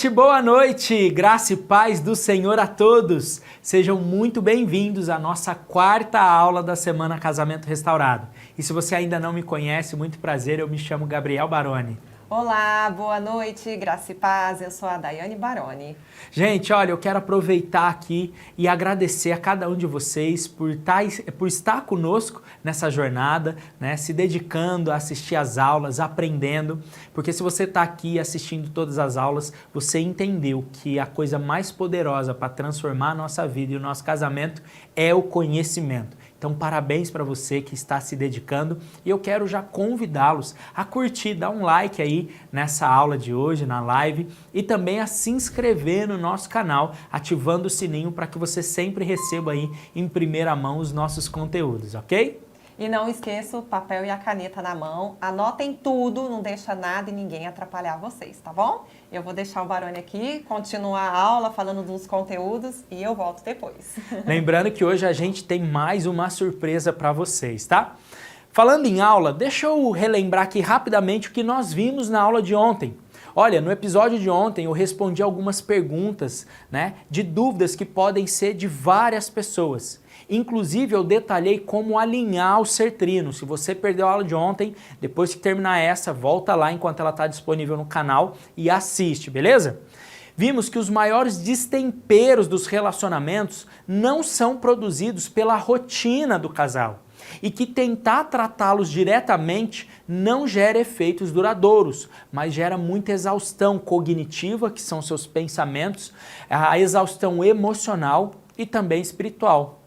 boa noite! Graça e paz do Senhor a todos! Sejam muito bem-vindos à nossa quarta aula da Semana Casamento Restaurado. E se você ainda não me conhece, muito prazer, eu me chamo Gabriel Baroni. Olá, boa noite, graça e paz, eu sou a Daiane Baroni. Gente, olha, eu quero aproveitar aqui e agradecer a cada um de vocês por estar conosco nessa jornada, né, se dedicando a assistir às aulas, aprendendo, porque se você está aqui assistindo todas as aulas, você entendeu que a coisa mais poderosa para transformar a nossa vida e o nosso casamento é o conhecimento. Então, parabéns para você que está se dedicando e eu quero já convidá-los a curtir, dar um like aí nessa aula de hoje, na live, e também a se inscrever no nosso canal, ativando o sininho para que você sempre receba aí em primeira mão os nossos conteúdos, ok? E não esqueça o papel e a caneta na mão, anotem tudo, não deixa nada e ninguém atrapalhar vocês, tá bom? Eu vou deixar o Baroni aqui, continuar a aula falando dos conteúdos e eu volto depois. Lembrando que hoje a gente tem mais uma surpresa para vocês, tá? Falando em aula, deixa eu relembrar aqui rapidamente o que nós vimos na aula de ontem. Olha, no episódio de ontem eu respondi algumas perguntas, né, de dúvidas que podem ser de várias pessoas. Inclusive eu detalhei como alinhar o sertrino. Se você perdeu a aula de ontem, depois que terminar essa, volta lá enquanto ela está disponível no canal e assiste, beleza? Vimos que os maiores destemperos dos relacionamentos não são produzidos pela rotina do casal e que tentar tratá-los diretamente não gera efeitos duradouros, mas gera muita exaustão cognitiva, que são seus pensamentos, a exaustão emocional e também espiritual.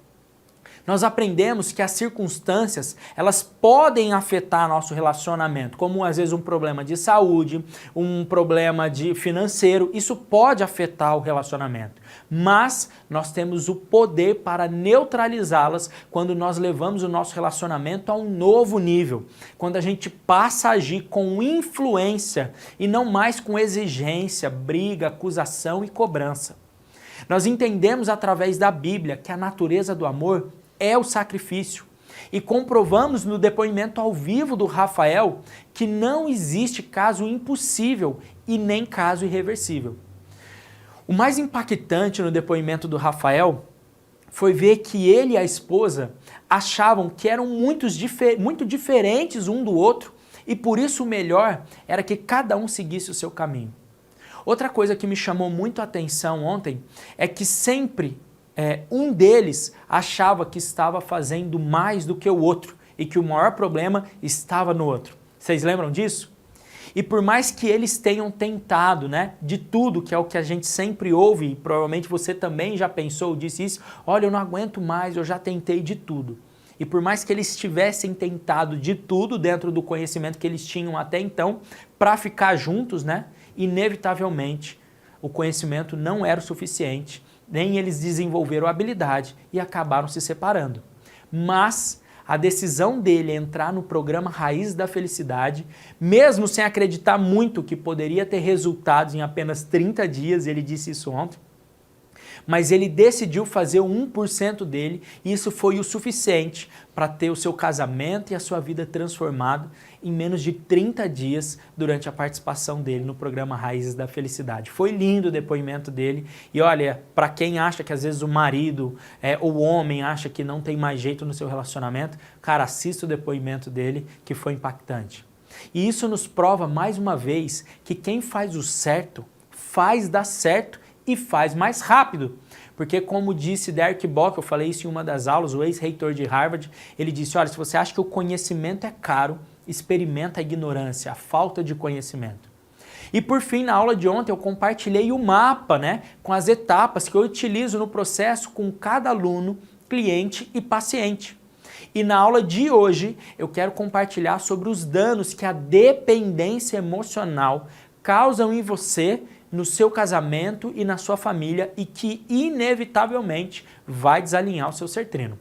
Nós aprendemos que as circunstâncias, elas podem afetar nosso relacionamento, como às vezes um problema de saúde, um problema financeiro, isso pode afetar o relacionamento. Mas nós temos o poder para neutralizá-las quando nós levamos o nosso relacionamento a um novo nível, quando a gente passa a agir com influência e não mais com exigência, briga, acusação e cobrança. Nós entendemos através da Bíblia que a natureza do amor é o sacrifício. E comprovamos no depoimento ao vivo do Rafael que não existe caso impossível e nem caso irreversível. O mais impactante no depoimento do Rafael foi ver que ele e a esposa achavam que eram muito diferentes um do outro e por isso o melhor era que cada um seguisse o seu caminho. Outra coisa que me chamou muito a atenção ontem é que sempre um deles achava que estava fazendo mais do que o outro e que o maior problema estava no outro. Vocês lembram disso? E por mais que eles tenham tentado, né, de tudo, que é o que a gente sempre ouve, e provavelmente você também já pensou, disse isso, olha, eu não aguento mais, eu já tentei de tudo. E por mais que eles tivessem tentado de tudo dentro do conhecimento que eles tinham até então, para ficar juntos, né, inevitavelmente o conhecimento não era o suficiente, nem eles desenvolveram a habilidade e acabaram se separando. Mas a decisão dele entrar no programa Raiz da Felicidade, mesmo sem acreditar muito que poderia ter resultados em apenas 30 dias, ele disse isso ontem, mas ele decidiu fazer o 1% dele e isso foi o suficiente para ter o seu casamento e a sua vida transformado em menos de 30 dias durante a participação dele no programa Raízes da Felicidade. Foi lindo o depoimento dele e olha, para quem acha que às vezes o marido ou o homem acha que não tem mais jeito no seu relacionamento, cara, assista o depoimento dele que foi impactante. E isso nos prova mais uma vez que quem faz o certo, faz dar certo e faz mais rápido. Porque como disse Derek Bock, eu falei isso em uma das aulas, o ex-reitor de Harvard, ele disse, olha, se você acha que o conhecimento é caro, experimenta a ignorância, a falta de conhecimento. E por fim, na aula de ontem eu compartilhei o mapa, né, com as etapas que eu utilizo no processo com cada aluno, cliente e paciente. E na aula de hoje eu quero compartilhar sobre os danos que a dependência emocional causam em você, no seu casamento e na sua família e que inevitavelmente vai desalinhar o seu sertrino.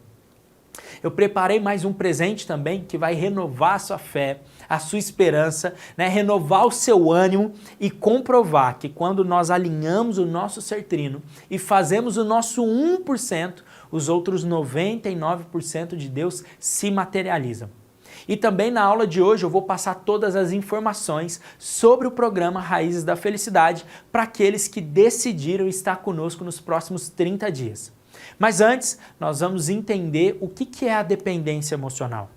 Eu preparei mais um presente também que vai renovar a sua fé, a sua esperança, né? Renovar o seu ânimo e comprovar que quando nós alinhamos o nosso sertrino e fazemos o nosso 1%, os outros 99% de Deus se materializam. E também na aula de hoje eu vou passar todas as informações sobre o programa Raízes da Felicidade para aqueles que decidiram estar conosco nos próximos 30 dias. Mas antes, nós vamos entender o que é a dependência emocional.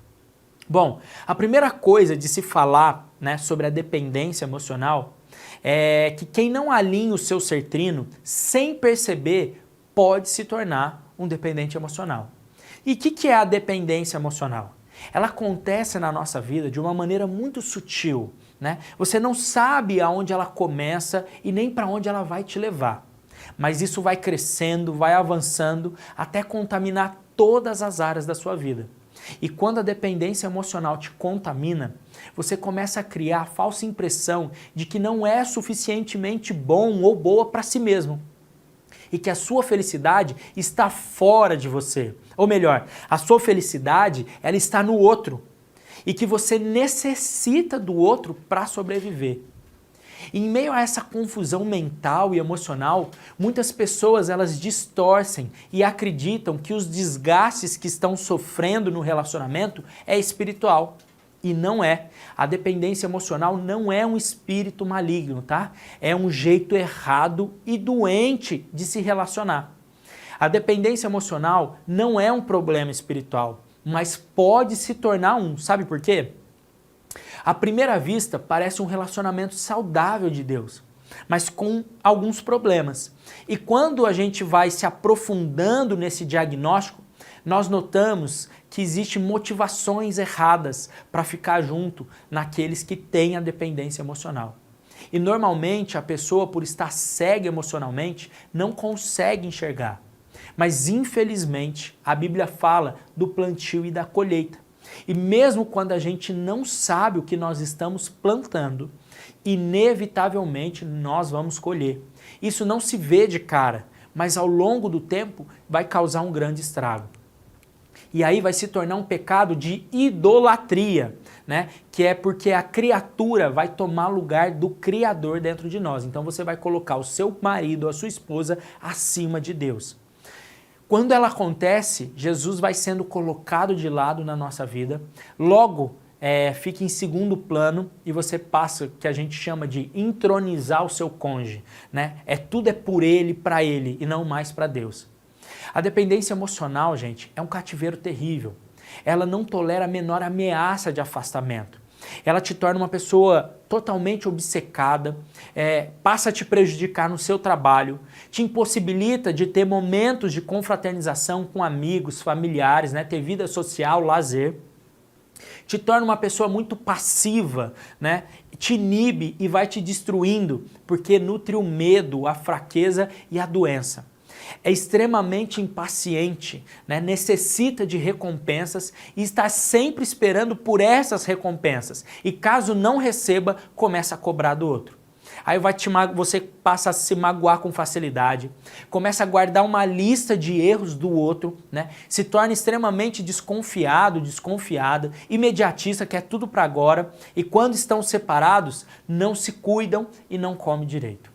Bom, a primeira coisa de se falar, né, sobre a dependência emocional é que quem não alinha o seu ser trino, sem perceber, pode se tornar um dependente emocional. E o que é a dependência emocional? Ela acontece na nossa vida de uma maneira muito sutil, né? Você não sabe aonde ela começa e nem para onde ela vai te levar. Mas isso vai crescendo, vai avançando, até contaminar todas as áreas da sua vida. E quando a dependência emocional te contamina, você começa a criar a falsa impressão de que não é suficientemente bom ou boa para si mesmo. E que a sua felicidade está fora de você. Ou melhor, a sua felicidade, ela está no outro. E que você necessita do outro para sobreviver. E em meio a essa confusão mental e emocional, muitas pessoas elas distorcem e acreditam que os desgastes que estão sofrendo no relacionamento é espiritual. E não é. A dependência emocional não é um espírito maligno, tá? É um jeito errado e doente de se relacionar. A dependência emocional não é um problema espiritual, mas pode se tornar um. Sabe por quê? À primeira vista, parece um relacionamento saudável de Deus, mas com alguns problemas. E quando a gente vai se aprofundando nesse diagnóstico, nós notamos que existem motivações erradas para ficar junto naqueles que têm a dependência emocional. E normalmente a pessoa, por estar cega emocionalmente, não consegue enxergar. Mas infelizmente a Bíblia fala do plantio e da colheita. E mesmo quando a gente não sabe o que nós estamos plantando, inevitavelmente nós vamos colher. Isso não se vê de cara, mas ao longo do tempo vai causar um grande estrago. E aí vai se tornar um pecado de idolatria, né? Que é porque a criatura vai tomar lugar do Criador dentro de nós. Então você vai colocar o seu marido, a sua esposa, acima de Deus. Quando ela acontece, Jesus vai sendo colocado de lado na nossa vida, logo fica em segundo plano e você passa o que a gente chama de entronizar o seu cônjuge, né? Tudo é por ele, para ele e não mais para Deus. A dependência emocional, gente, é um cativeiro terrível. Ela não tolera a menor ameaça de afastamento. Ela te torna uma pessoa totalmente obcecada, passa a te prejudicar no seu trabalho, te impossibilita de ter momentos de confraternização com amigos, familiares, né, ter vida social, lazer. Te torna uma pessoa muito passiva, né, te inibe e vai te destruindo, porque nutre o medo, a fraqueza e a doença. É extremamente impaciente, né? Necessita de recompensas e está sempre esperando por essas recompensas. E caso não receba, começa a cobrar do outro. Aí você passa a se magoar com facilidade, começa a guardar uma lista de erros do outro, né? Se torna extremamente desconfiado, desconfiada, imediatista, quer tudo para agora, e quando estão separados, não se cuidam e não comem direito.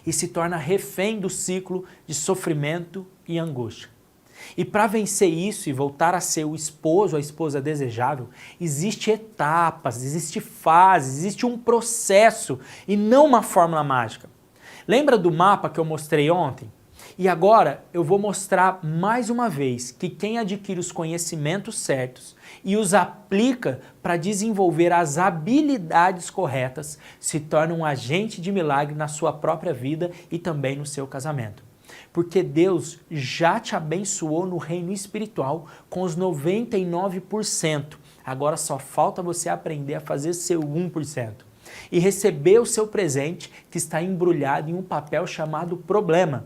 E se torna refém do ciclo de sofrimento e angústia. E para vencer isso e voltar a ser o esposo ou a esposa desejável, existem etapas, existem fases, existe um processo e não uma fórmula mágica. Lembra do mapa que eu mostrei ontem? E agora eu vou mostrar mais uma vez que quem adquire os conhecimentos certos e os aplica para desenvolver as habilidades corretas se torna um agente de milagre na sua própria vida e também no seu casamento. Porque Deus já te abençoou no reino espiritual com os 99%. Agora só falta você aprender a fazer seu 1%. E receber o seu presente que está embrulhado em um papel chamado problema.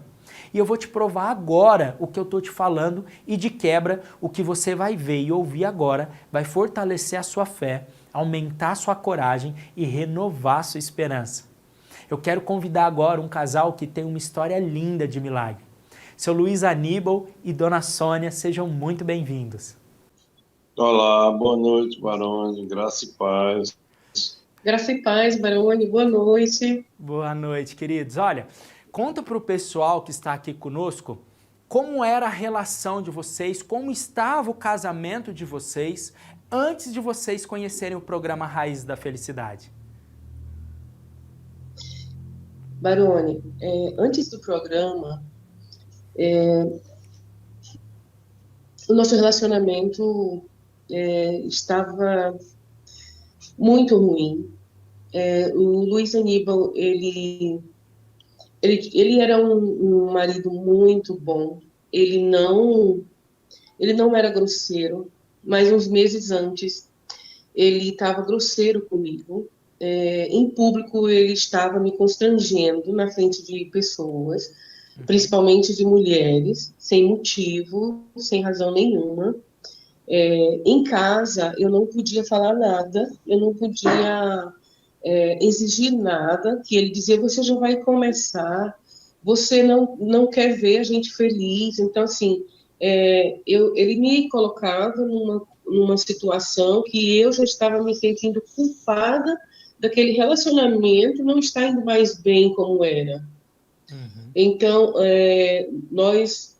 E eu vou te provar agora o que eu estou te falando e de quebra o que você vai ver e ouvir agora vai fortalecer a sua fé, aumentar a sua coragem e renovar a sua esperança. Eu quero convidar agora um casal que tem uma história linda de milagre. Seu Luiz Aníbal e Dona Sônia, sejam muito bem-vindos. Olá, boa noite, Barone, graça e paz. Graça e paz, Barone, boa noite. Boa noite, queridos. Olha, conta para o pessoal que está aqui conosco como era a relação de vocês, como estava o casamento de vocês antes de vocês conhecerem o programa Raiz da Felicidade? Barone, antes do programa, o nosso relacionamento estava muito ruim. O Luiz Aníbal, ele era um marido muito bom. Ele não era grosseiro, mas uns meses antes ele estava grosseiro comigo. Em público ele estava me constrangendo na frente de pessoas, principalmente de mulheres, sem motivo, sem razão nenhuma. Em casa eu não podia falar nada, eu não podia exigir nada, que ele dizia, você já vai começar, você não quer ver a gente feliz. Então, assim, ele me colocava numa situação que eu já estava me sentindo culpada daquele relacionamento não estar indo mais bem como era. Então,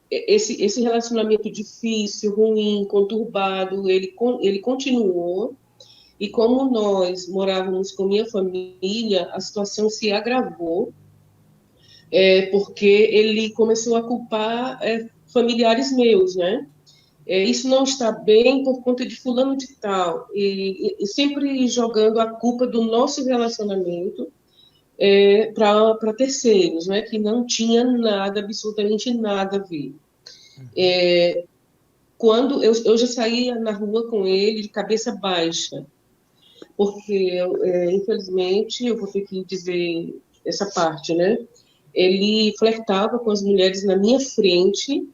esse relacionamento difícil, ruim, conturbado, ele continuou. E como nós morávamos com minha família, a situação se agravou, porque ele começou a culpar familiares meus, né? Isso não está bem por conta de fulano de tal, e sempre jogando a culpa do nosso relacionamento para terceiros, né? Que não tinha nada, absolutamente nada a ver. Quando eu já saía na rua com ele de cabeça baixa, porque, infelizmente, eu vou ter que dizer essa parte, né? Ele flertava com as mulheres na minha frente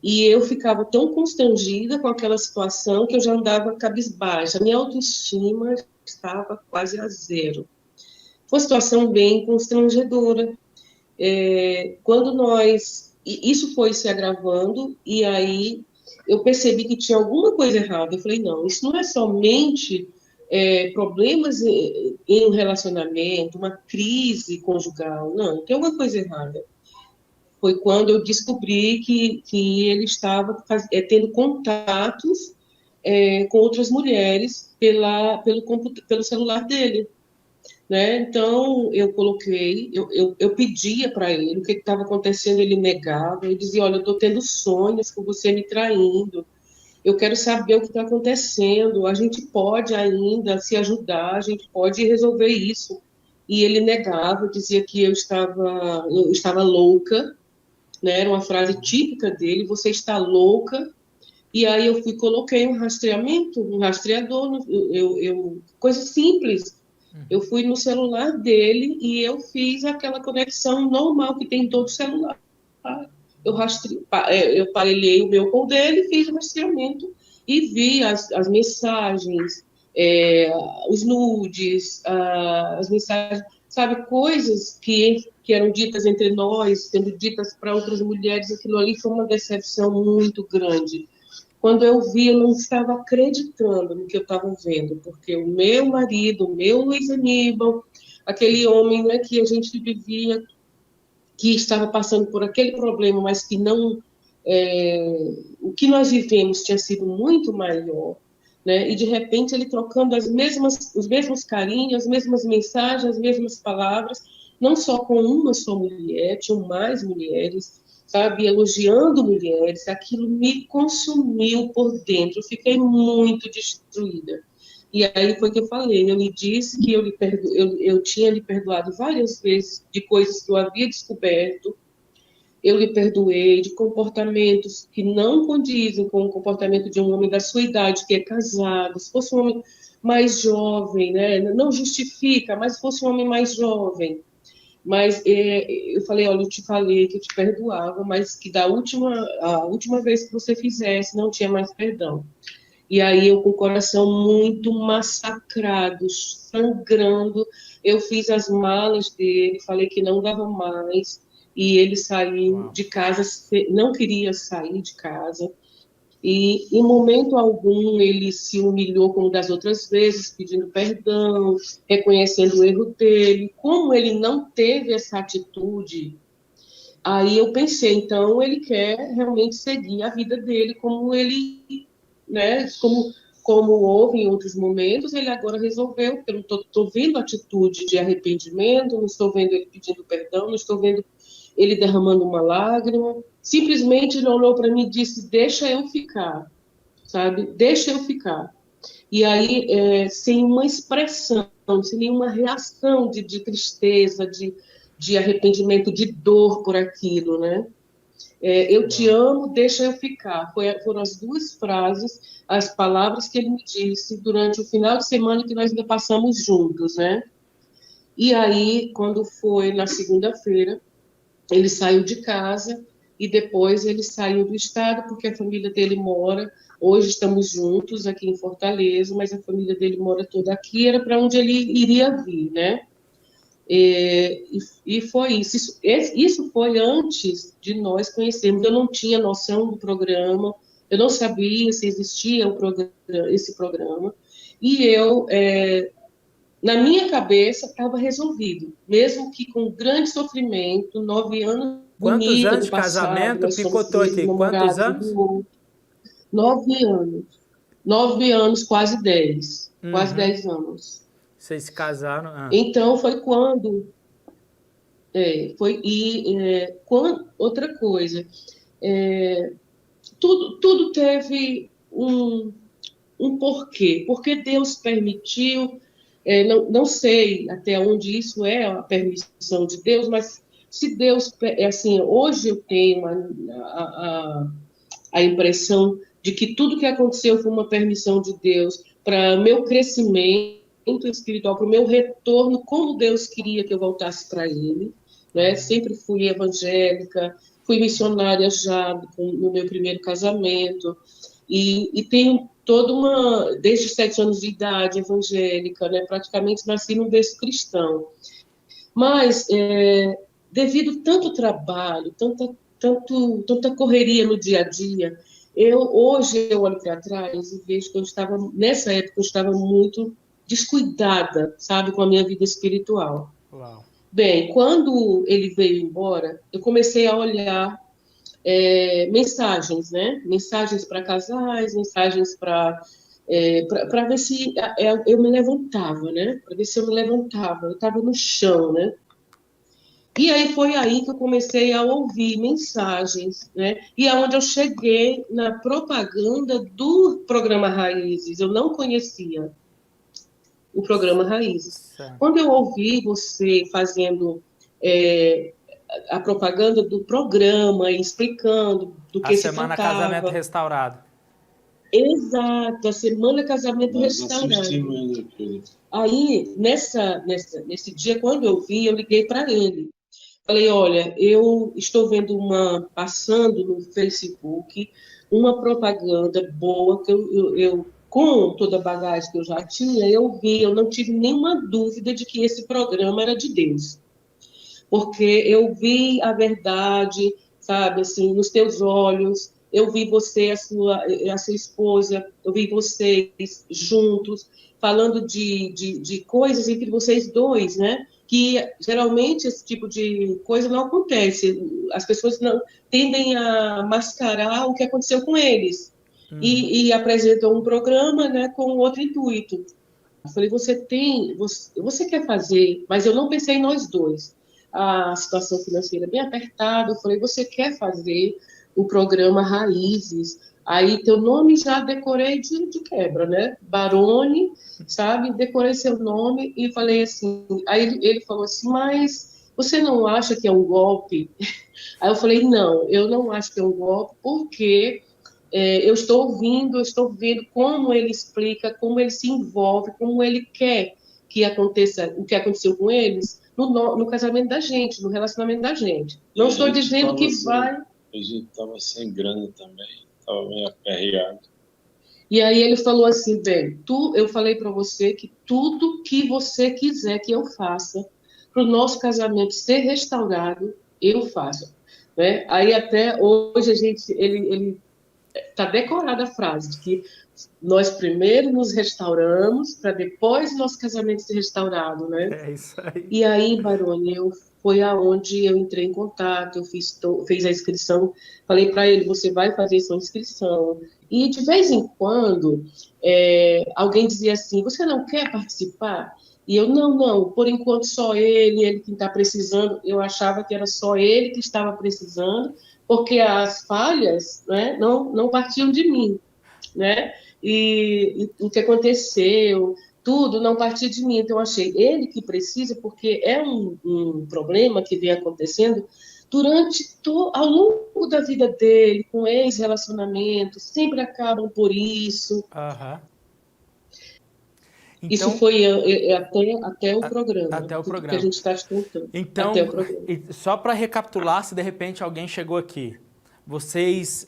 e eu ficava tão constrangida com aquela situação que eu já andava cabisbaixa. A minha autoestima estava quase a zero. Foi uma situação bem constrangedora. Quando isso foi se agravando, e aí eu percebi que tinha alguma coisa errada. Eu falei, não, isso não é somente problemas em um relacionamento, uma crise conjugal, não, tem alguma coisa errada. Foi quando eu descobri que ele estava tendo contatos com outras mulheres pelo celular dele. Né? Então, eu pedia para ele o que estava acontecendo, ele negava, ele dizia, olha, eu estou tendo sonhos com você me traindo, eu quero saber o que está acontecendo, a gente pode ainda se ajudar, a gente pode resolver isso. E ele negava, dizia que eu estava louca, né? Era uma frase típica dele, você está louca. E aí eu coloquei um rastreamento, um rastreador, coisa simples. Eu fui no celular dele e eu fiz aquela conexão normal que tem em todo celular. Eu parelhei o meu com o dele, fiz o rastreamento e vi as mensagens, os nudes, as mensagens, sabe, coisas que eram ditas entre nós, sendo ditas para outras mulheres. Aquilo ali foi uma decepção muito grande. Quando eu vi, eu não estava acreditando no que eu estava vendo, porque o meu marido, o meu Luiz Aníbal, aquele homem, né, que a gente vivia, que estava passando por aquele problema, mas que não... o que nós vivemos tinha sido muito maior, né? E, de repente, ele trocando os mesmos carinhos, as mesmas mensagens, as mesmas palavras, não só com uma só mulher, tinham mais mulheres, sabe, elogiando mulheres. Aquilo me consumiu por dentro, eu fiquei muito destruída. E aí foi que eu falei, eu lhe disse que eu tinha lhe perdoado várias vezes de coisas que eu havia descoberto, eu lhe perdoei de comportamentos que não condizem com o comportamento de um homem da sua idade, que é casado. Se fosse um homem mais jovem, né, não justifica, mas se fosse um homem mais jovem. Mas eu falei, olha, eu te falei que eu te perdoava, mas que a última vez que você fizesse, não tinha mais perdão. E aí eu, com o coração muito massacrado, sangrando, eu fiz as malas dele, falei que não dava mais, e ele saiu de casa, não queria sair de casa. E, em momento algum, ele se humilhou como das outras vezes, pedindo perdão, reconhecendo o erro dele. Como ele não teve essa atitude, aí eu pensei, então ele quer realmente seguir a vida dele como ele, né, como houve em outros momentos, ele agora resolveu, porque eu não estou vendo atitude de arrependimento, não estou vendo ele pedindo perdão, não estou vendo ele derramando uma lágrima. Simplesmente ele olhou para mim e disse: deixa eu ficar, sabe? Deixa eu ficar. E aí, sem uma expressão, sem nenhuma reação de tristeza, de arrependimento, de dor por aquilo, né? Eu te amo, deixa eu ficar. Foram as duas frases, as palavras que ele me disse durante o final de semana que nós ainda passamos juntos, né? E aí, quando foi na segunda-feira, ele saiu de casa e depois ele saiu do estado, porque a família dele mora. Hoje estamos juntos aqui em Fortaleza, mas a família dele mora toda aqui, era para onde ele iria vir, né? E foi isso. Isso foi antes de nós conhecermos. Eu não tinha noção do programa, eu não sabia se existia esse programa. E eu, na minha cabeça, estava resolvido, mesmo que com grande sofrimento, 9 anos Quantos bonita anos do de passado, casamento? nós somos Picotou aqui. Quantos namorados, anos? 9 anos. 9 anos, quase 10. Quase Uhum. 10 anos. Vocês se casaram? Então, foi quando... outra coisa, tudo teve um porquê. Porque Deus permitiu, não sei até onde isso é a permissão de Deus, mas se Deus... assim, hoje eu tenho a impressão de que tudo que aconteceu foi uma permissão de Deus para meu crescimento espiritual, para o meu retorno, como Deus queria que eu voltasse para Ele, né? Sempre fui evangélica, fui missionária já no meu primeiro casamento, e tenho toda desde 7 anos de idade, evangélica, né? Praticamente nasci num berço cristão. Mas, devido tanto trabalho, tanta correria no dia a dia, hoje eu olho para trás e vejo que nessa época, eu estava muito descuidada, sabe, com a minha vida espiritual. Uau. Bem, quando ele veio embora, eu comecei a olhar mensagens, né? Mensagens para casais, mensagens para ver se eu me levantava, né? Para ver se eu me levantava. Eu estava no chão, né? E aí foi aí que eu comecei a ouvir mensagens, né? E aonde eu cheguei na propaganda do programa Raízes. Eu não conhecia o programa Raízes. Certo. Quando eu ouvi você fazendo a propaganda do programa, explicando do que A se Semana Casamento tratava. Restaurado. Exato, a Semana Casamento Nós Restaurado. assistimos ainda aquilo. Aí, nesse dia, quando eu vi, eu liguei para ele. Falei: olha, eu estou vendo passando no Facebook uma propaganda boa que eu com toda a bagagem que eu já tinha, eu não tive nenhuma dúvida de que esse programa era de Deus. Porque eu vi a verdade, sabe, assim, nos teus olhos, eu vi você, a sua esposa, eu vi vocês juntos, falando de coisas entre vocês dois, né? Que geralmente esse tipo de coisa não acontece. As pessoas não tendem a mascarar o que aconteceu com eles. E apresentam um programa, né, com outro intuito. Eu falei: você quer fazer, mas eu não pensei em nós dois. A situação financeira bem apertada, eu falei: você quer fazer o programa Raízes? Aí teu nome já decorei de quebra, né? Barone, sabe? Decorei seu nome e falei assim. Aí ele falou assim: mas você não acha que é um golpe? Aí eu falei: não, eu não acho que é um golpe, porque eu estou vendo como ele explica, como ele se envolve, como ele quer que aconteça o que aconteceu com eles no casamento da gente, no relacionamento da gente. Não estou dizendo que vai... A gente estava sem grana também, estava meio aperreado. E aí ele falou assim: bem, eu falei para você que tudo que você quiser que eu faça para o nosso casamento ser restaurado, eu faço. Né? Aí até hoje ele está decorada a frase de que nós primeiro nos restauramos para depois nosso casamento ser restaurado, né? É isso aí. E aí, Barone, foi aonde eu entrei em contato, eu fiz a inscrição, falei para ele: você vai fazer sua inscrição, E, de vez em quando, alguém dizia assim, você não quer participar? E eu, não, por enquanto só ele que está precisando. Eu achava que era só ele que estava precisando, porque as falhas, né, não partiam de mim, né? E o que aconteceu, tudo não partia de mim. Então, eu achei ele que precisa, porque é um problema que vem acontecendo ao longo da vida dele, com ex-relacionamentos, sempre acabam por isso. Aham. Isso Então, foi até o programa, até o tudo que a programa. gente está te contando. Até o Então, programa. só para recapitular, se de repente alguém chegou aqui, vocês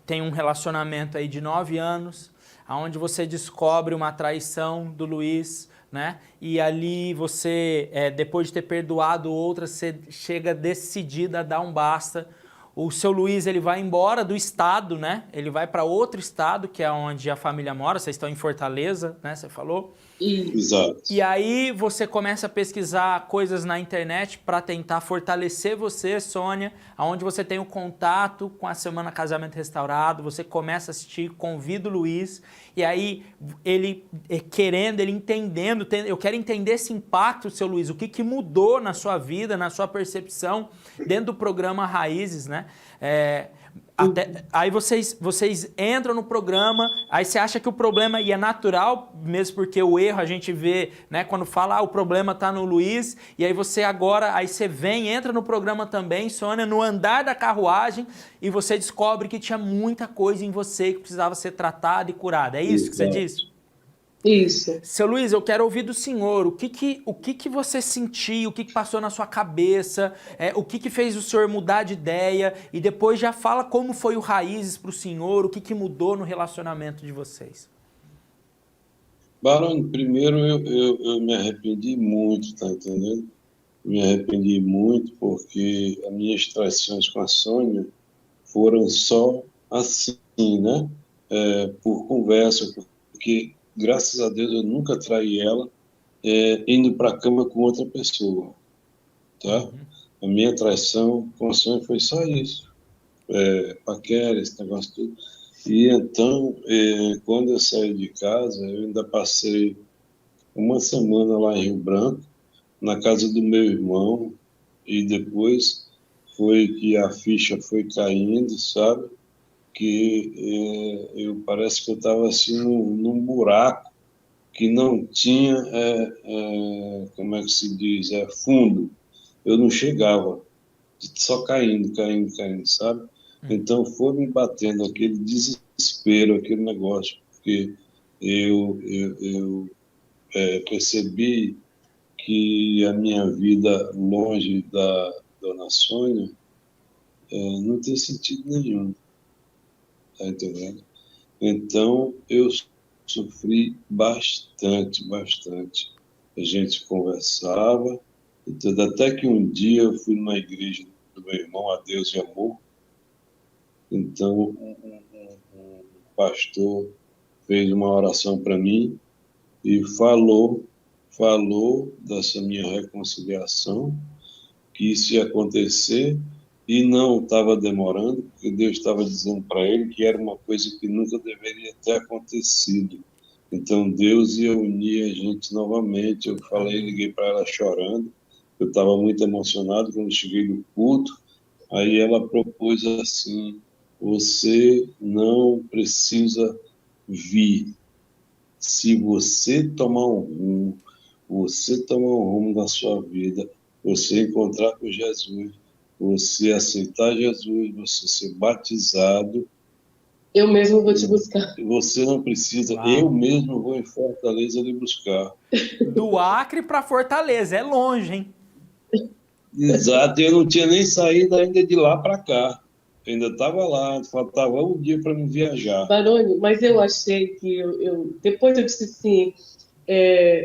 têm um relacionamento aí de 9 anos, onde você descobre uma traição do Luiz, né? E ali você, depois de ter perdoado outra, você chega decidida a dar um basta. O seu Luiz, ele vai embora do estado, né? Ele vai para outro estado, que é onde a família mora. Vocês estão em Fortaleza, né? Você falou. Exato. E aí você começa a pesquisar coisas na internet para tentar fortalecer você, Sônia, aonde você tem o contato com a Semana Casamento Restaurado, você começa a assistir, convida o Luiz, e aí ele querendo, ele entendendo, eu quero entender esse impacto, seu Luiz, o que mudou na sua vida, na sua percepção, dentro do programa Raízes, né? Aí vocês entram no programa, aí você acha que o problema e é natural, mesmo porque o erro a gente vê, né, quando fala o problema tá no Luiz, e aí você vem, entra no programa também, Sônia, no andar da carruagem, e você descobre que tinha muita coisa em você que precisava ser tratada e curada. É isso que você disse? Isso. Seu Luiz, eu quero ouvir do senhor, o que você sentiu, o que passou na sua cabeça, o que fez o senhor mudar de ideia, e depois já fala como foi o Raízes para o senhor, o que mudou no relacionamento de vocês. Barão, primeiro eu me arrependi muito, tá entendendo? Me arrependi muito porque as minhas traições com a Sônia foram só assim, né? Por conversa, porque graças a Deus eu nunca traí ela indo para a cama com outra pessoa, tá? A minha traição com a Sônia foi só isso, paquera, esse negócio tudo. E então, quando eu saí de casa, eu ainda passei uma semana lá em Rio Branco, na casa do meu irmão, e depois foi que a ficha foi caindo, sabe? Que parece que eu estava assim num buraco que não tinha, como é que se diz, fundo. Eu não chegava, só caindo, sabe? Então foi me batendo aquele desespero, aquele negócio, porque eu percebi que a minha vida longe da Dona Sônia não tem sentido nenhum, tá entendendo? Então eu sofri bastante. A gente conversava, então, até que um dia eu fui numa igreja do meu irmão, A Deus e Amor. Então um pastor fez uma oração para mim e falou dessa minha reconciliação, que isso ia acontecer e não estava demorando, porque Deus estava dizendo para ele que era uma coisa que nunca deveria ter acontecido. Então Deus ia unir a gente novamente. Eu liguei para ela chorando, eu estava muito emocionado quando cheguei no culto. Aí ela propôs assim: você não precisa vir. Se você tomar um rumo na sua vida, você encontrar com Jesus, você aceitar Jesus, você ser batizado, eu mesmo vou te buscar. Você não precisa, Uau. Eu mesmo vou em Fortaleza lhe buscar. Do Acre para Fortaleza, é longe, hein? Exato, eu não tinha nem saído ainda de lá para cá. Eu ainda estava lá, faltava um dia para me viajar. Baroni, mas eu achei que depois eu disse assim,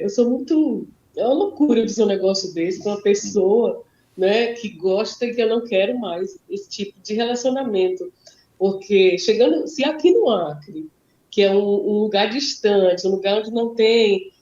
eu sou muito... É uma loucura dizer um negócio desse para uma pessoa, né, que gosta e que eu não quero mais esse tipo de relacionamento. Porque se aqui no Acre, que é um lugar distante, um lugar onde não tem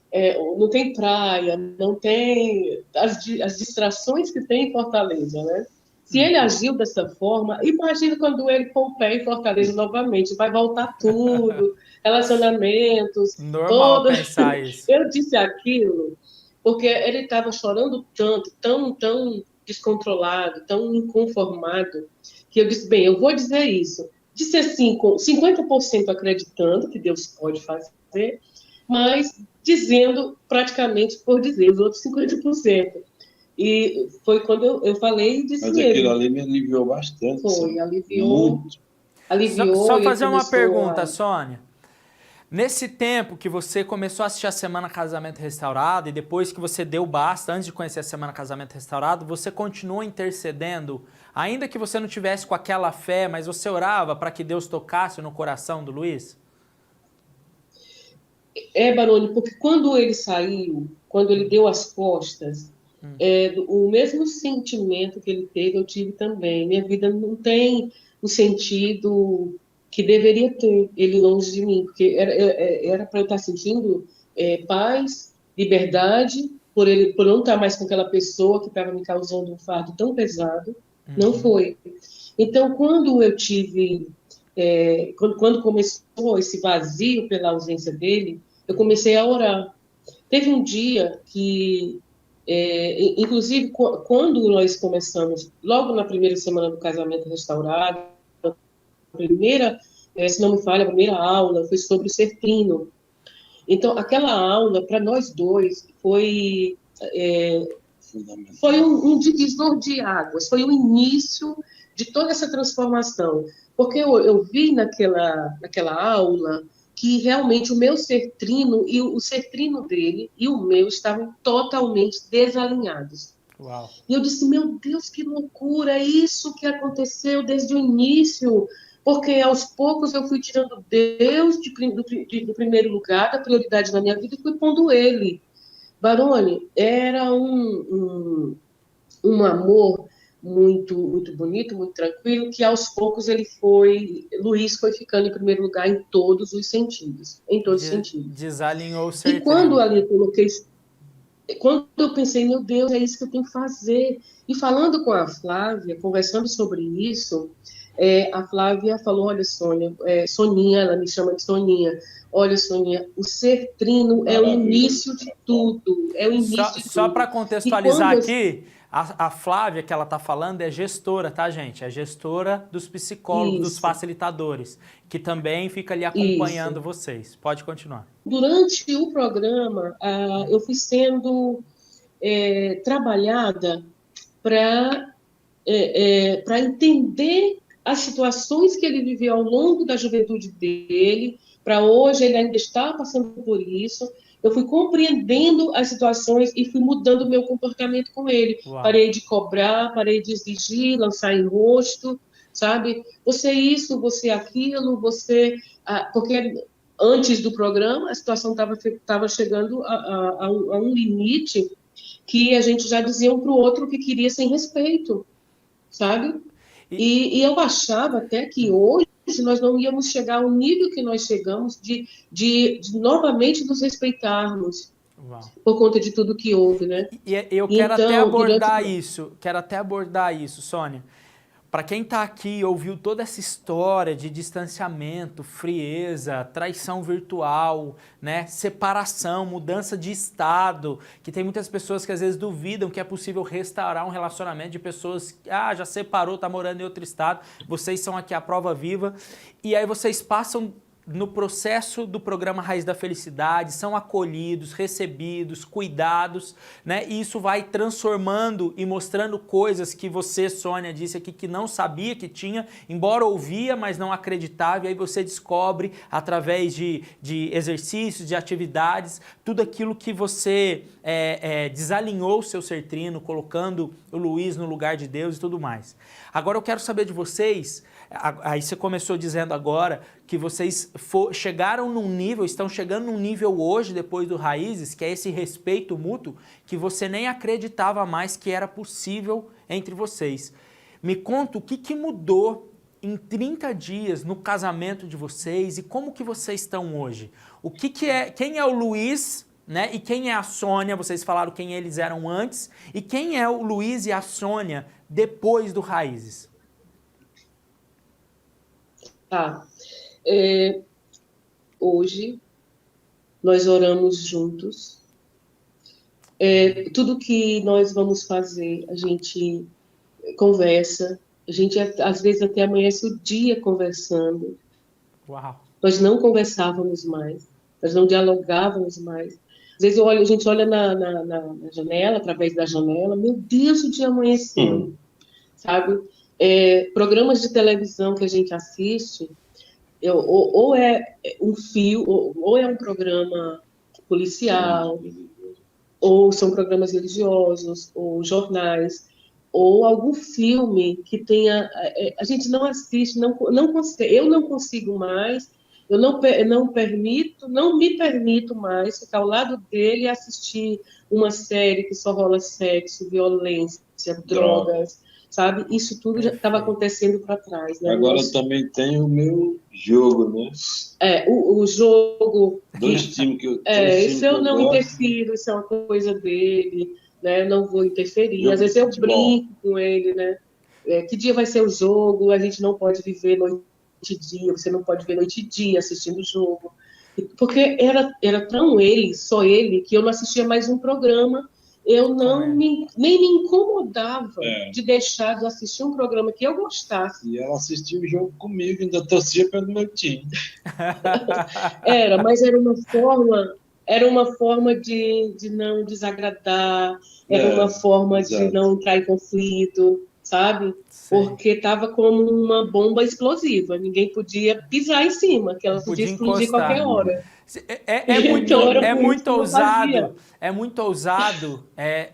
praia, não tem as distrações que tem em Fortaleza, né? Se ele agiu dessa forma, imagina quando ele pôr o pé em Fortaleza novamente, vai voltar tudo, relacionamentos, Normal todo. pensar isso. Eu disse aquilo porque ele estava chorando tanto, tão descontrolado, tão inconformado, que eu disse, bem, eu vou dizer isso. Disse assim, com 50% acreditando que Deus pode fazer, mas dizendo praticamente por dizer, os outros 50%. E foi quando eu falei e disse Mas aquilo mesmo. ali me aliviou bastante, Foi, sabe? aliviou, Muito. Só e ele fazer uma começou pergunta, a... Sônia. Nesse tempo que você começou a assistir a Semana Casamento Restaurado e depois que você deu basta, antes de conhecer a Semana Casamento Restaurado, você continuou intercedendo, ainda que você não tivesse com aquela fé, mas você orava para que Deus tocasse no coração do Luiz? Baroni, porque quando ele saiu, quando ele deu as costas, o mesmo sentimento que ele teve, eu tive também. Minha vida não tem o sentido que deveria ter, ele longe de mim, porque era para eu estar sentindo paz, liberdade, por não estar mais com aquela pessoa que estava me causando um fardo tão pesado. Não foi. Então, quando eu tive, quando começou esse vazio pela ausência dele, eu comecei a orar. Teve um dia que, inclusive, quando nós começamos, logo na primeira semana do casamento restaurado, a primeira, se não me falha, a primeira aula foi sobre o ser trino. Então, aquela aula, para nós dois, foi um divisor de águas, foi o início de toda essa transformação. Porque eu vi naquela aula que realmente o meu ser trino e o ser trino dele e o meu estavam totalmente desalinhados. Uau. E eu disse, meu Deus, que loucura, isso que aconteceu desde o início, porque aos poucos eu fui tirando Deus do primeiro lugar, da prioridade na minha vida, e fui pondo ele. Baroni, era um amor muito bonito, muito tranquilo, que aos poucos Luiz foi ficando em primeiro lugar em todos os sentidos, Desalinhou o E ser trino. quando eu pensei, meu Deus, é isso que eu tenho que fazer. E falando com a Flávia, conversando sobre isso, a Flávia falou, olha, Sônia, Soninha, ela me chama de Soninha, olha, Soninha, o ser trino é o início de tudo, é o início de Só tudo. para E contextualizar aqui, a Flávia que ela está falando é gestora, tá, gente? É gestora dos psicólogos, dos Isso. facilitadores, que também fica ali acompanhando Isso. vocês. Pode continuar. Durante o programa, eu fui sendo trabalhada para entender as situações que ele viveu ao longo da juventude dele, para hoje ele ainda está passando por isso. Eu fui compreendendo as situações e fui mudando o meu comportamento com ele. Uau. Parei de cobrar, parei de exigir, lançar em rosto, sabe? Você isso, você aquilo, você... porque antes do programa, a situação estava chegando a um limite que a gente já dizia um para o outro que queria sem respeito, sabe? E eu achava até que hoje nós não íamos chegar ao nível que nós chegamos de novamente nos respeitarmos. Uau. Por conta de tudo que houve, né? E eu quero até abordar isso, Sônia. Para quem está aqui e ouviu toda essa história de distanciamento, frieza, traição virtual, né, separação, mudança de estado, que tem muitas pessoas que às vezes duvidam que é possível restaurar um relacionamento de pessoas que já separou, está morando em outro estado, vocês são aqui a prova viva, e aí vocês passam no processo do programa Raiz da Felicidade, são acolhidos, recebidos, cuidados, né? E isso vai transformando e mostrando coisas que você, Sônia, disse aqui que não sabia que tinha, embora ouvia, mas não acreditava, e aí você descobre através de exercícios, de atividades, tudo aquilo que você desalinhou o seu ser trino, colocando o Luiz no lugar de Deus e tudo mais. Agora eu quero saber de vocês, aí você começou dizendo agora que vocês chegaram num nível, estão chegando num nível hoje, depois do Raízes, que é esse respeito mútuo, que você nem acreditava mais que era possível entre vocês. Me conta o que mudou em 30 dias no casamento de vocês e como que vocês estão hoje. Quem é o Luiz, né, e quem é a Sônia? Vocês falaram quem eles eram antes, e quem é o Luiz e a Sônia depois do Raízes? Tá. Hoje, nós oramos juntos. Tudo que nós vamos fazer, a gente conversa. A gente, às vezes, até amanhece o dia conversando. Uau! Nós não conversávamos mais. Nós não dialogávamos mais. Às vezes a gente olha na janela, através da janela, meu Deus, o dia amanheceu, sabe? Programas de televisão que a gente assiste, ou é um fio, ou é um programa policial, ou são programas religiosos, ou jornais, ou algum filme que tenha... A gente não assiste, eu não consigo mais, eu não me permito mais ficar ao lado dele e assistir uma série que só rola sexo, violência, drogas, sabe? Isso tudo já estava acontecendo para trás, né? Agora também tem o meu jogo, né? O jogo... Dois times que eu... isso eu não interfiro, isso é uma coisa dele, né? Eu não vou interferir. Jogo Às vezes eu brinco com ele, né? Que dia vai ser o jogo? A gente não pode viver noite e dia, você não pode ver noite e dia assistindo o jogo. Porque era tão só ele, que eu não assistia mais um programa, eu nem me incomodava de deixar de assistir um programa que eu gostasse. E ela assistia o jogo comigo, ainda torcia pelo meu time. Mas era uma forma de não desagradar, era uma forma de não entrar em conflito, sabe? Porque estava como uma bomba explosiva, ninguém podia pisar em cima, que ela podia explodir qualquer hora. É muito ousado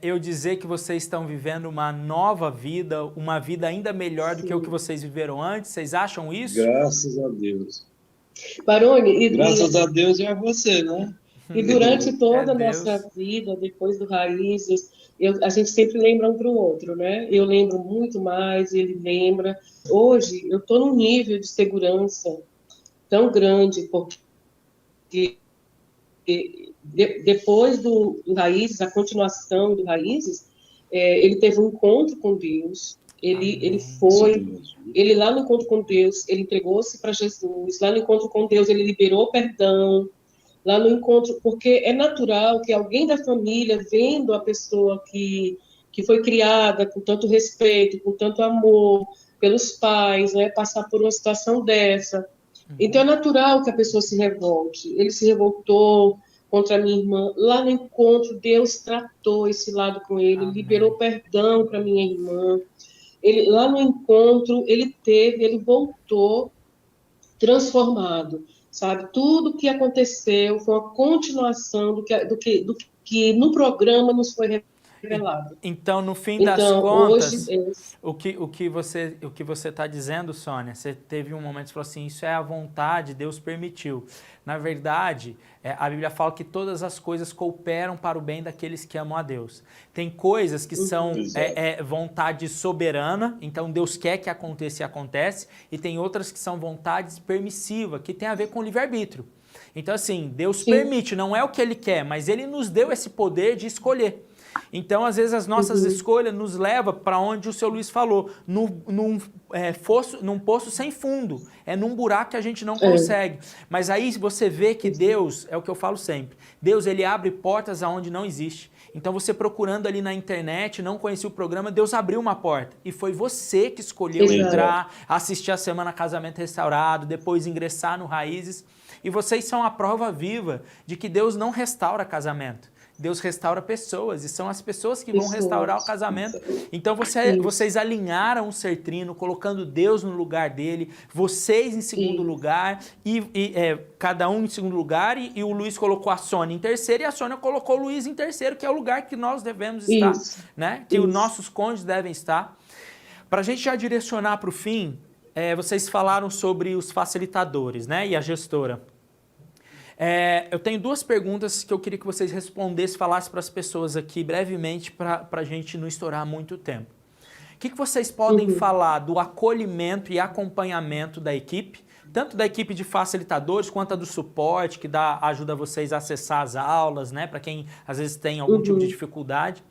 eu dizer que vocês estão vivendo uma nova vida, uma vida ainda melhor do que o que vocês viveram antes. Vocês acham isso? Graças a Deus. Barone, graças a Deus e a você, né? E durante toda a nossa vida, depois do Raízes, a gente sempre lembra um para o outro, né? Eu lembro muito mais, ele lembra. Hoje, eu estou num nível de segurança tão grande, porque depois do Raízes, a continuação do Raízes, ele teve um encontro com Deus, ele lá no encontro com Deus, ele entregou-se para Jesus, lá no encontro com Deus, ele liberou perdão, lá no encontro, porque é natural que alguém da família, vendo a pessoa que foi criada com tanto respeito, com tanto amor pelos pais, né, passar por uma situação dessa. Então é natural que a pessoa se revolte. Ele se revoltou contra a minha irmã. Lá no encontro, Deus tratou esse lado com ele, liberou perdão para minha irmã. Lá no encontro, ele voltou transformado. Sabe, tudo que aconteceu foi uma continuação do que no programa nos foi revelado. Então, no fim das contas, o que você está dizendo, Sônia, você teve um momento que falou assim, isso é a vontade, Deus permitiu. Na verdade, a Bíblia fala que todas as coisas cooperam para o bem daqueles que amam a Deus. Tem coisas que são vontade soberana, então Deus quer que aconteça e acontece, e tem outras que são vontades permissivas, que tem a ver com o livre-arbítrio. Então, assim, Deus permite, não é o que Ele quer, mas Ele nos deu esse poder de escolher. Então, às vezes, as nossas escolhas nos levam para onde o seu Luiz falou, num poço sem fundo, num buraco que a gente não consegue. Mas aí você vê que Deus, é o que eu falo sempre, Deus ele abre portas aonde não existe. Então você procurando ali na internet, não conhecia o programa, Deus abriu uma porta. E foi você que escolheu entrar, assistir a Semana Casamento Restaurado, depois ingressar no Raízes. E vocês são a prova viva de que Deus não restaura casamento. Deus restaura pessoas, e são as pessoas que vão restaurar o casamento. Então vocês alinharam o ser trino, colocando Deus no lugar dele, vocês em segundo lugar, cada um em segundo lugar, e o Luiz colocou a Sônia em terceiro, e a Sônia colocou o Luiz em terceiro, que é o lugar que nós devemos estar, né? Que os nossos cônjuges devem estar. Para a gente já direcionar para o fim, vocês falaram sobre os facilitadores, né? E a gestora. Eu tenho duas perguntas que eu queria que vocês respondessem, falassem para as pessoas aqui brevemente, para a gente não estourar muito tempo. O que vocês podem falar do acolhimento e acompanhamento da equipe tanto da equipe de facilitadores quanto a do suporte, que ajuda vocês a acessar as aulas, né? Para quem às vezes tem algum tipo de dificuldade.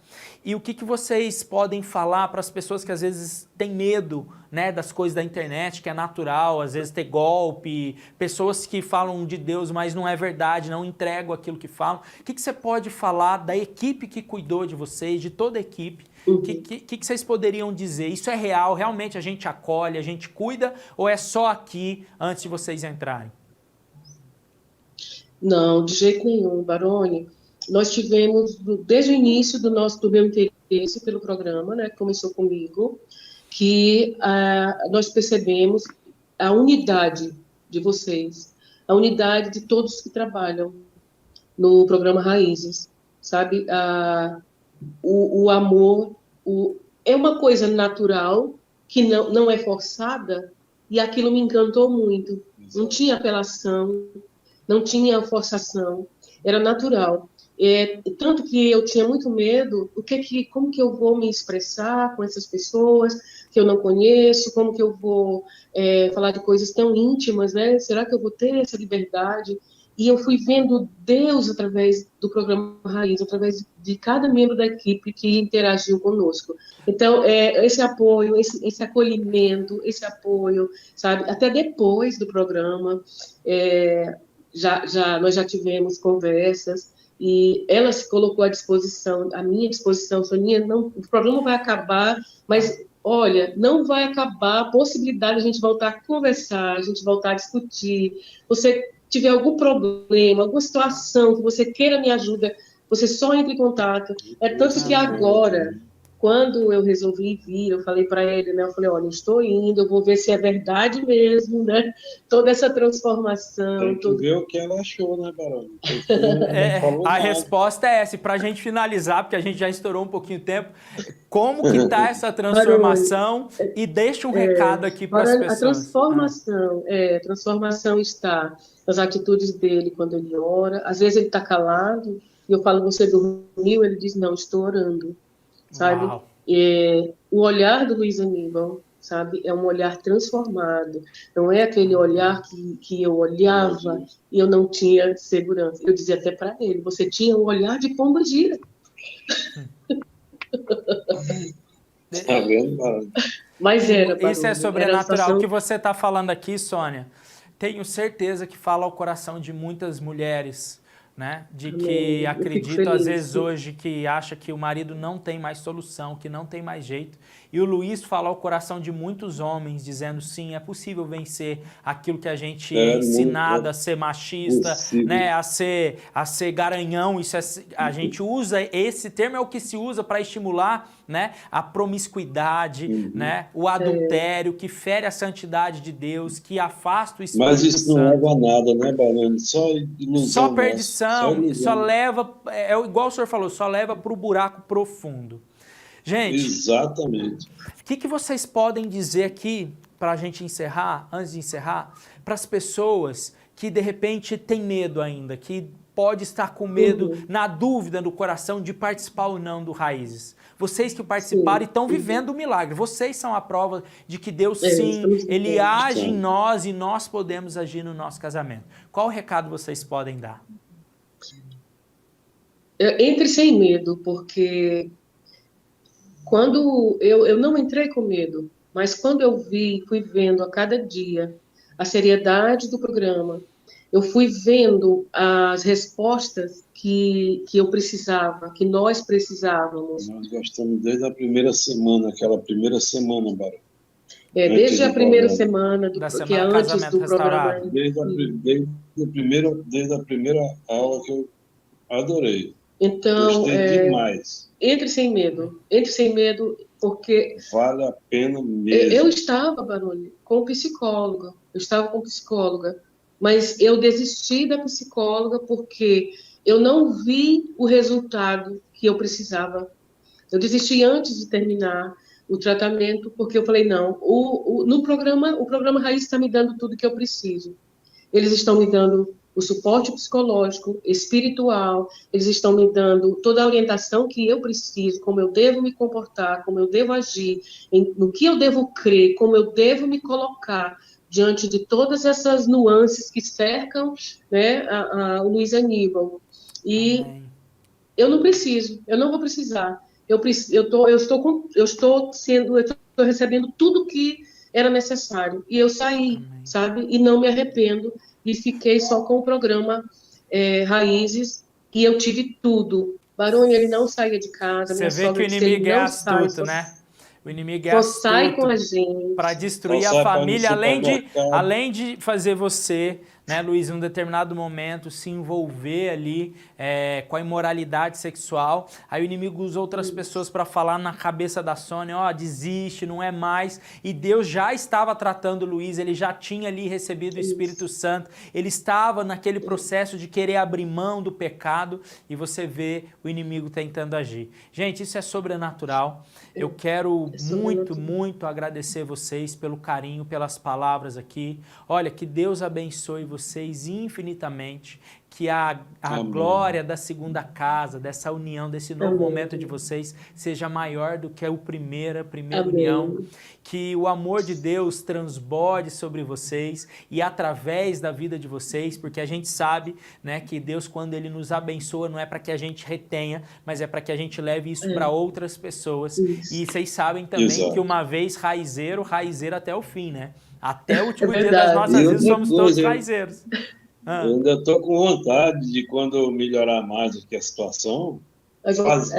E o que vocês podem falar para as pessoas que às vezes têm medo, né, das coisas da internet, que é natural, às vezes ter golpe, pessoas que falam de Deus, mas não é verdade, não entregam aquilo que falam. O que você pode falar da equipe que cuidou de vocês, de toda a equipe? O que vocês poderiam dizer? Isso é real? Realmente a gente acolhe, a gente cuida? Ou é só aqui antes de vocês entrarem? Não, de jeito nenhum, Baroni. Nós tivemos, desde o início do meu interesse pelo programa, né, que começou comigo, que nós percebemos a unidade de vocês, a unidade de todos que trabalham no programa Raízes, sabe? O amor é uma coisa natural, que não é forçada, e aquilo me encantou muito. Não tinha apelação, não tinha forçação, era natural. Tanto que eu tinha muito medo, como que eu vou me expressar com essas pessoas que eu não conheço, como que eu vou falar de coisas tão íntimas, né? Será que eu vou ter essa liberdade? E eu fui vendo Deus através do programa Raiz, através de cada membro da equipe que interagiu conosco. Então, esse apoio, esse acolhimento, esse apoio, sabe? Até depois do programa, nós já tivemos conversas, e ela se colocou à disposição, à minha disposição, Soninha, o programa vai acabar, mas, olha, não vai acabar a possibilidade de a gente voltar a conversar, a gente voltar a discutir. Você tiver algum problema, alguma situação que você queira me ajuda, você só entre em contato. Tanto que agora, quando eu resolvi vir, eu falei para ele, né? Eu falei, olha, eu estou indo, eu vou ver se é verdade mesmo, né? Toda essa transformação. Tem que ver o que ela achou, né, Baroni? A resposta é essa. Para a gente finalizar, porque a gente já estourou um pouquinho de tempo, como que está essa transformação? E deixa um recado aqui para as pessoas. A transformação está nas atitudes dele quando ele ora. Às vezes ele está calado, e eu falo, você dormiu? Ele diz, não, estou orando. Sabe? O olhar do Luiz Aníbal, sabe? É um olhar transformado. Não é aquele olhar que eu olhava e eu não tinha segurança. Eu dizia até para ele, você tinha um olhar de pomba gira. Tá vendo, Baroni? Mas era, isso é sobrenatural. O que você está falando aqui, Sônia, tenho certeza que fala ao coração de muitas mulheres, né? De que acreditam, às vezes, hoje, que acha que o marido não tem mais solução, que não tem mais jeito. E o Luiz fala ao coração de muitos homens, dizendo, sim, é possível vencer aquilo que a gente é ensinado a ser machista, né? a ser garanhão. Isso a gente usa, esse termo é o que se usa para estimular, né, a promiscuidade, né, o adultério, que fere a santidade de Deus, que afasta o Espírito Santo. Mas isso não leva a nada, né, Baroni? Só ilusão. Só perdição, só leva, igual o senhor falou, só leva para o buraco profundo. Gente, exatamente. O que vocês podem dizer aqui, para a gente encerrar, antes de encerrar, para as pessoas que de repente têm medo ainda, que pode estar com medo, na dúvida no coração de participar ou não do Raízes? Vocês que participaram e estão vivendo o milagre. Vocês são a prova de que Deus, sim, Ele age em nós e nós podemos agir no nosso casamento. Qual recado vocês podem dar? Entre sem medo, porque quando eu não entrei com medo, mas quando eu fui vendo a cada dia a seriedade do programa, eu fui vendo as respostas que eu precisava, que nós precisávamos. Nós gostamos desde a primeira semana, aquela primeira semana, Barão. Desde a primeira semana, que é antes do programa. Desde a primeira aula que eu adorei. Então, gostei demais. Entre sem medo, porque... Vale a pena mesmo. Eu estava, Baroni, com psicóloga, mas eu desisti da psicóloga porque eu não vi o resultado que eu precisava. Eu desisti antes de terminar o tratamento, porque eu falei, não, o programa Raiz está me dando tudo que eu preciso. Eles estão me dando o suporte psicológico, espiritual, eles estão me dando toda a orientação que eu preciso, como eu devo me comportar, como eu devo agir, no que eu devo crer, como eu devo me colocar diante de todas essas nuances que cercam, né, o Luiz Aníbal. E Amém. eu não preciso, eu não vou precisar. Eu estou recebendo tudo que era necessário. E eu saí, Amém. sabe? E não me arrependo. E fiquei só com o programa Raízes. E eu tive tudo. Baroni, ele não saía de casa. Você Minha vê que sogra o disse, ele inimigo é não sai, astuto, né? O inimigo é só sai com astuto a gente. para Só destruir a sai para ir no família, supermercado. além de fazer você, né, Luiz, em um determinado momento se envolver ali com a imoralidade sexual. Aí o inimigo usa outras pessoas para falar na cabeça da Sônia, ó, desiste, não é mais. E Deus já estava tratando o Luiz, ele já tinha ali recebido o Espírito Santo, ele estava naquele processo de querer abrir mão do pecado e você vê o inimigo tentando agir. Gente, isso é sobrenatural. Eu quero muito agradecer vocês pelo carinho, pelas palavras aqui. Olha, que Deus abençoe vocês infinitamente, que a glória da segunda casa, dessa união, desse novo momento de vocês, seja maior do que a primeira união, que o amor de Deus transborde sobre vocês e através da vida de vocês, porque a gente sabe, né, que Deus, quando Ele nos abençoa, não é para que a gente retenha, mas é para que a gente leve isso para outras pessoas. E vocês sabem também que uma vez raizeiro até o fim, né? Até o último dia das nossas vidas somos todos raizeiros. Eu ainda estou com vontade de, quando melhorar mais aqui a situação,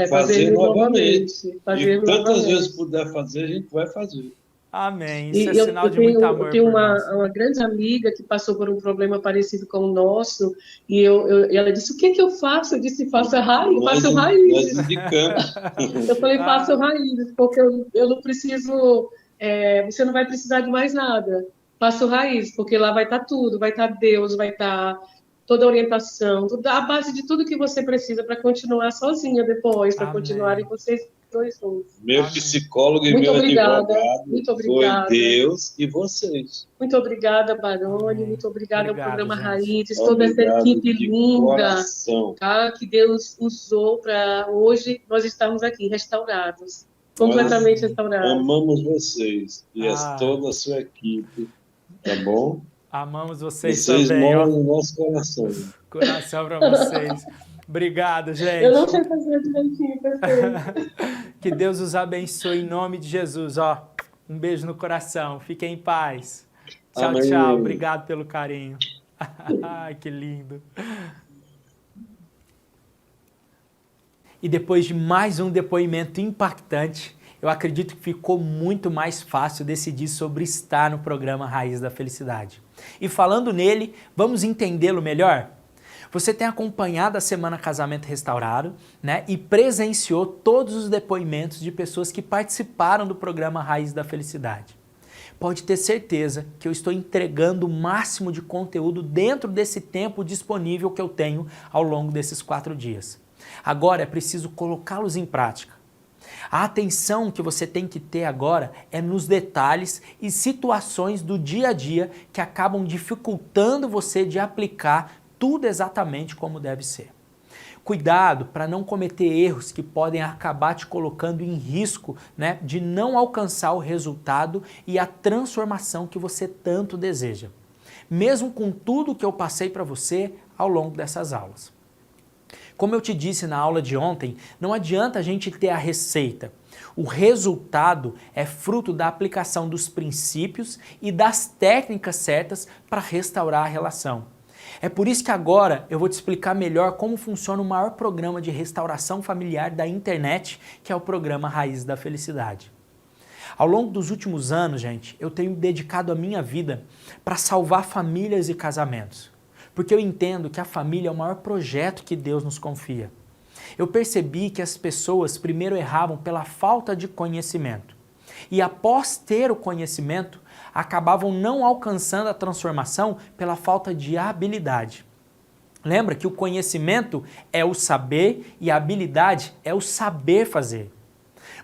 fazer novamente. E tantas vezes puder fazer, a gente vai fazer. Amém. Isso é sinal de muito amor. Eu tenho uma grande amiga que passou por um problema parecido com o nosso, e ela disse, o que eu faço? Eu disse, faça raízes. Nós indicamos. Eu falei, faça raízes, porque eu não preciso, você não vai precisar de mais nada. Faça raízes, porque lá vai estar tudo, vai estar Deus, vai estar toda a orientação, a base de tudo que você precisa para continuar sozinha depois, para continuarem vocês dois juntos. Meu psicólogo e meu advogado foi Deus e vocês. Muito obrigada, Baroni, muito obrigada ao programa Raízes, toda essa equipe linda, tá? Que Deus usou para hoje nós estamos aqui restaurados, completamente restaurados. Amamos vocês e toda a sua equipe, tá bom? Amamos vocês também. Vocês moram no nosso coração. Coração para vocês. Obrigado, gente. Eu não sei fazer direitinho, perfeito. Que Deus os abençoe em nome de Jesus. Ó, um beijo no coração. Fiquem em paz. Tchau, Amém. Tchau. Obrigado pelo carinho. Ai, que lindo. E depois de mais um depoimento impactante, eu acredito que ficou muito mais fácil decidir sobre estar no programa Raiz da Felicidade. E falando nele, vamos entendê-lo melhor? Você tem acompanhado a Semana Casamento Restaurado, né? E presenciou todos os depoimentos de pessoas que participaram do programa Raiz da Felicidade. Pode ter certeza que eu estou entregando o máximo de conteúdo dentro desse tempo disponível que eu tenho ao longo desses 4 dias. Agora é preciso colocá-los em prática. A atenção que você tem que ter agora é nos detalhes e situações do dia a dia que acabam dificultando você de aplicar tudo exatamente como deve ser. Cuidado para não cometer erros que podem acabar te colocando em risco, né, de não alcançar o resultado e a transformação que você tanto deseja. Mesmo com tudo que eu passei para você ao longo dessas aulas. Como eu te disse na aula de ontem, não adianta a gente ter a receita. O resultado é fruto da aplicação dos princípios e das técnicas certas para restaurar a relação. É por isso que agora eu vou te explicar melhor como funciona o maior programa de restauração familiar da internet, que é o programa Raiz da Felicidade. Ao longo dos últimos anos, gente, eu tenho dedicado a minha vida para salvar famílias e casamentos. Porque eu entendo que a família é o maior projeto que Deus nos confia. Eu percebi que as pessoas primeiro erravam pela falta de conhecimento. E após ter o conhecimento, acabavam não alcançando a transformação pela falta de habilidade. Lembra que o conhecimento é o saber e a habilidade é o saber fazer.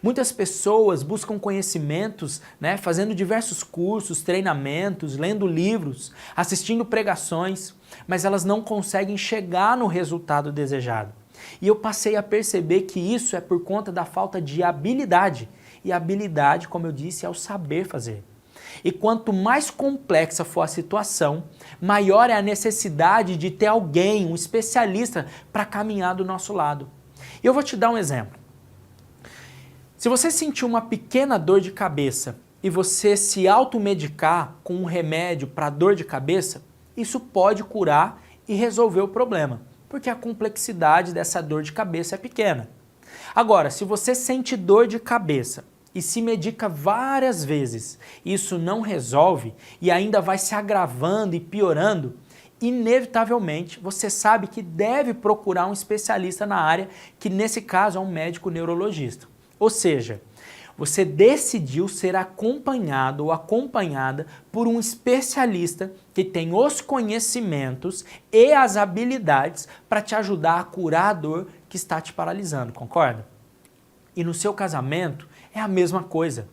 Muitas pessoas buscam conhecimentos, né, fazendo diversos cursos, treinamentos, lendo livros, assistindo pregações, mas elas não conseguem chegar no resultado desejado. E eu passei a perceber que isso é por conta da falta de habilidade. E a habilidade, como eu disse, é o saber fazer. E quanto mais complexa for a situação, maior é a necessidade de ter alguém, um especialista, para caminhar do nosso lado. E eu vou te dar um exemplo. Se você sentir uma pequena dor de cabeça e você se automedicar com um remédio para dor de cabeça, isso pode curar e resolver o problema, porque a complexidade dessa dor de cabeça é pequena. Agora, se você sente dor de cabeça e se medica várias vezes, isso não resolve e ainda vai se agravando e piorando, inevitavelmente você sabe que deve procurar um especialista na área, que nesse caso é um médico neurologista. Ou seja, você decidiu ser acompanhado ou acompanhada por um especialista que tem os conhecimentos e as habilidades para te ajudar a curar a dor que está te paralisando, concorda? E no seu casamento é a mesma coisa.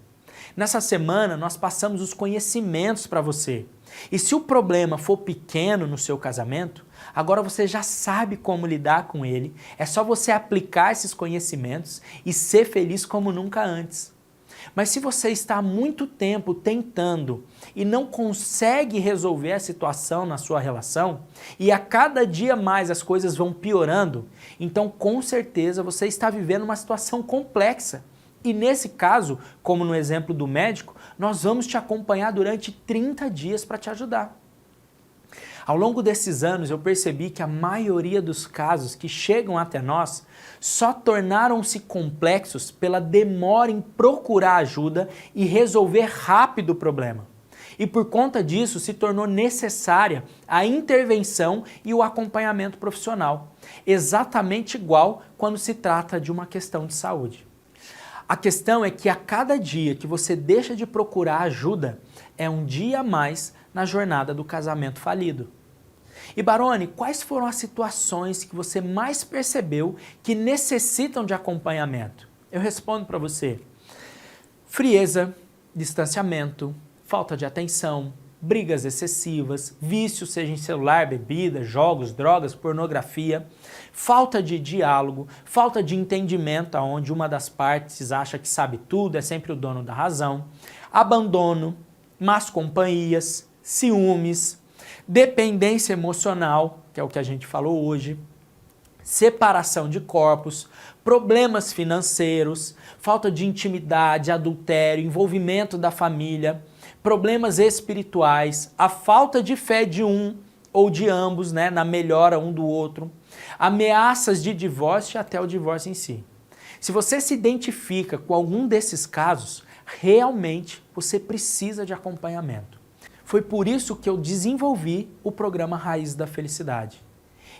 Nessa semana nós passamos os conhecimentos para você. E se o problema for pequeno no seu casamento, agora você já sabe como lidar com ele, é só você aplicar esses conhecimentos e ser feliz como nunca antes. Mas se você está há muito tempo tentando e não consegue resolver a situação na sua relação, e a cada dia mais as coisas vão piorando, então com certeza você está vivendo uma situação complexa. E nesse caso, como no exemplo do médico, nós vamos te acompanhar durante 30 dias para te ajudar. Ao longo desses anos eu percebi que a maioria dos casos que chegam até nós só tornaram-se complexos pela demora em procurar ajuda e resolver rápido o problema. E por conta disso se tornou necessária a intervenção e o acompanhamento profissional, exatamente igual quando se trata de uma questão de saúde. A questão é que a cada dia que você deixa de procurar ajuda, é um dia a mais na jornada do casamento falido. E Barone, quais foram as situações que você mais percebeu que necessitam de acompanhamento? Eu respondo para você: frieza, distanciamento, falta de atenção, brigas excessivas, vício, seja em celular, bebida, jogos, drogas, pornografia, falta de diálogo, falta de entendimento, onde uma das partes acha que sabe tudo, é sempre o dono da razão, abandono, más companhias, ciúmes, dependência emocional, que é o que a gente falou hoje, separação de corpos, problemas financeiros, falta de intimidade, adultério, envolvimento da família, problemas espirituais, a falta de fé de um ou de ambos, né, na melhora um do outro, ameaças de divórcio e até o divórcio em si. Se você se identifica com algum desses casos, realmente você precisa de acompanhamento. Foi por isso que eu desenvolvi o programa Raiz da Felicidade.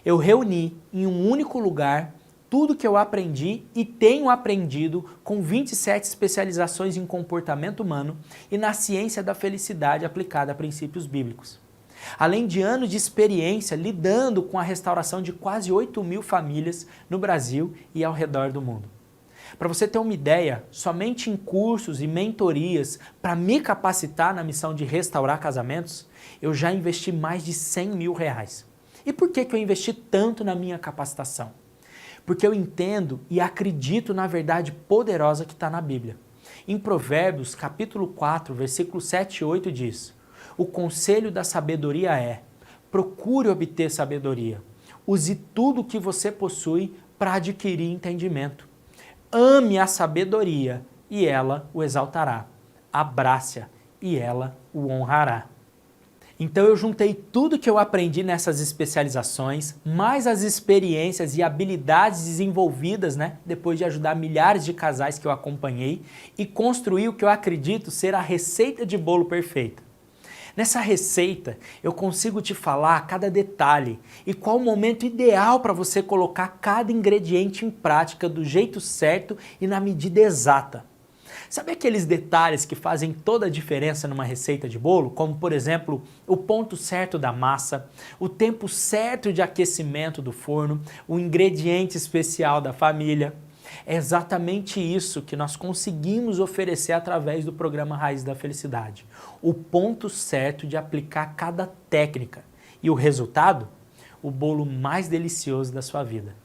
Eu reuni em um único lugar tudo que eu aprendi e tenho aprendido com 27 especializações em comportamento humano e na ciência da felicidade aplicada a princípios bíblicos. Além de anos de experiência lidando com a restauração de quase 8.000 famílias no Brasil e ao redor do mundo. Para você ter uma ideia, somente em cursos e mentorias para me capacitar na missão de restaurar casamentos, eu já investi mais de R$100.000. E por que eu investi tanto na minha capacitação? Porque eu entendo e acredito na verdade poderosa que está na Bíblia. Em Provérbios, capítulo 4, versículos 7 e 8 diz: o conselho da sabedoria é: procure obter sabedoria. Use tudo o que você possui para adquirir entendimento. Ame a sabedoria e ela o exaltará. Abrace-a e ela o honrará. Então eu juntei tudo que eu aprendi nessas especializações, mais as experiências e habilidades desenvolvidas, depois de ajudar milhares de casais que eu acompanhei, e construí o que eu acredito ser a receita de bolo perfeita. Nessa receita eu consigo te falar cada detalhe e qual o momento ideal para você colocar cada ingrediente em prática do jeito certo e na medida exata. Sabe aqueles detalhes que fazem toda a diferença numa receita de bolo? Como, por exemplo, o ponto certo da massa, o tempo certo de aquecimento do forno, o ingrediente especial da família. É exatamente isso que nós conseguimos oferecer através do programa Raiz da Felicidade. O ponto certo de aplicar cada técnica. E o resultado? O bolo mais delicioso da sua vida.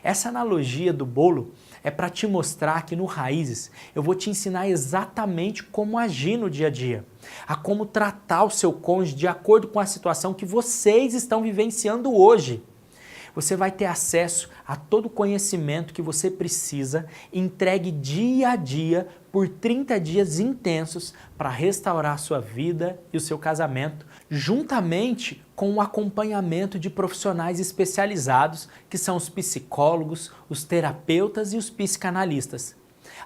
Essa analogia do bolo é para te mostrar que no Raízes eu vou te ensinar exatamente como agir no dia a dia, a como tratar o seu cônjuge de acordo com a situação que vocês estão vivenciando hoje. Você vai ter acesso a todo o conhecimento que você precisa, entregue dia a dia por 30 dias intensos para restaurar a sua vida e o seu casamento, juntamente com o acompanhamento de profissionais especializados, que são os psicólogos, os terapeutas e os psicanalistas.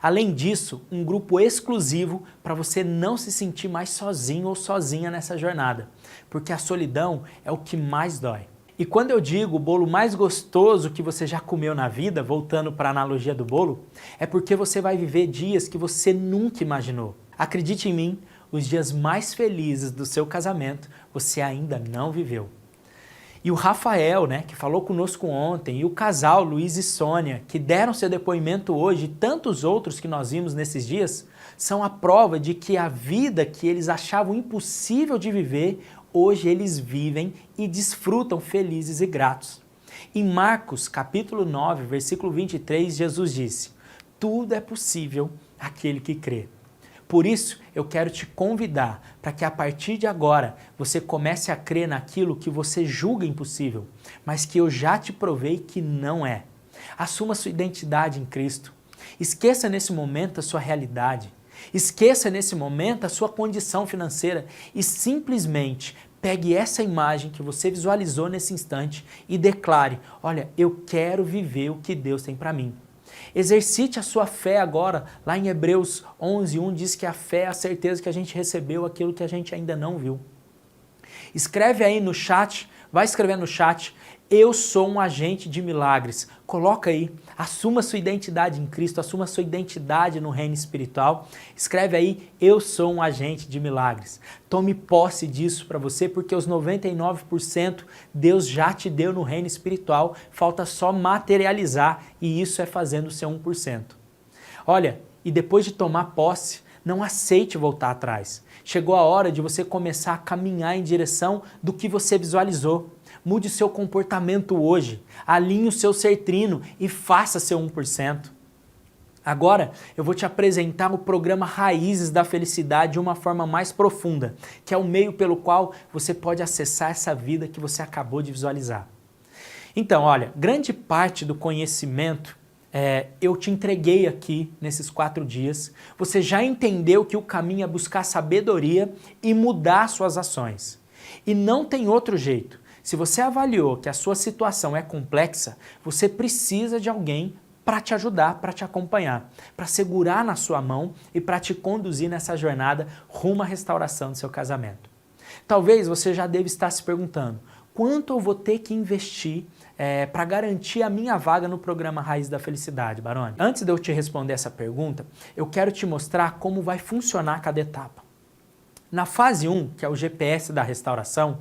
Além disso, um grupo exclusivo para você não se sentir mais sozinho ou sozinha nessa jornada, porque a solidão é o que mais dói. E quando eu digo o bolo mais gostoso que você já comeu na vida, voltando para a analogia do bolo, é porque você vai viver dias que você nunca imaginou. Acredite em mim, os dias mais felizes do seu casamento você ainda não viveu. E o Rafael, que falou conosco ontem, e o casal Luiz e Sônia, que deram seu depoimento hoje, e tantos outros que nós vimos nesses dias, são a prova de que a vida que eles achavam impossível de viver, hoje eles vivem e desfrutam felizes e gratos. Em Marcos, capítulo 9, versículo 23, Jesus disse: tudo é possível àquele que crê. Por isso, eu quero te convidar para que a partir de agora você comece a crer naquilo que você julga impossível, mas que eu já te provei que não é. Assuma sua identidade em Cristo. Esqueça nesse momento a sua realidade. Esqueça nesse momento a sua condição financeira e simplesmente pegue essa imagem que você visualizou nesse instante e declare: olha, eu quero viver o que Deus tem para mim. Exercite a sua fé agora. Lá em Hebreus 11:1 diz que a fé é a certeza que a gente recebeu aquilo que a gente ainda não viu. Escreve aí no chat, vai escrever no chat: eu sou um agente de milagres. Coloca aí, assuma sua identidade em Cristo, assuma sua identidade no reino espiritual. Escreve aí: eu sou um agente de milagres. Tome posse disso para você, porque os 99% Deus já te deu no reino espiritual, falta só materializar, e isso é fazendo o seu 1%. Olha, e depois de tomar posse, não aceite voltar atrás. Chegou a hora de você começar a caminhar em direção do que você visualizou. Mude o seu comportamento hoje, alinhe o seu ser trino e faça seu 1%. Agora eu vou te apresentar o programa Raízes da Felicidade de uma forma mais profunda, que é o meio pelo qual você pode acessar essa vida que você acabou de visualizar. Então, olha, grande parte do conhecimento eu te entreguei aqui nesses 4 dias. Você já entendeu que o caminho é buscar sabedoria e mudar suas ações. E não tem outro jeito. Se você avaliou que a sua situação é complexa, você precisa de alguém para te ajudar, para te acompanhar, para segurar na sua mão e para te conduzir nessa jornada rumo à restauração do seu casamento. Talvez você já deve estar se perguntando: quanto eu vou ter que investir para garantir a minha vaga no programa Raiz da Felicidade, Baroni? Antes de eu te responder essa pergunta, eu quero te mostrar como vai funcionar cada etapa. Na fase 1, que é o GPS da restauração,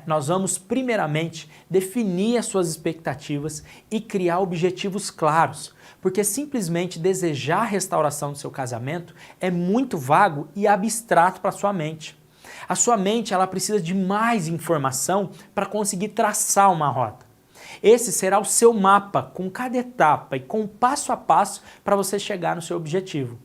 nós vamos primeiramente definir as suas expectativas e criar objetivos claros, porque simplesmente desejar a restauração do seu casamento é muito vago e abstrato para a sua mente. A sua mente ela precisa de mais informação para conseguir traçar uma rota. Esse será o seu mapa com cada etapa e com passo a passo para você chegar no seu objetivo.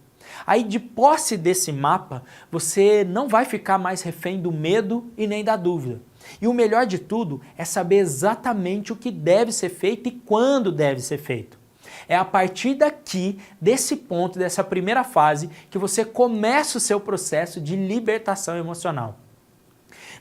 Aí, de posse desse mapa, você não vai ficar mais refém do medo e nem da dúvida. E o melhor de tudo é saber exatamente o que deve ser feito e quando deve ser feito. É a partir daqui, desse ponto, dessa primeira fase, que você começa o seu processo de libertação emocional.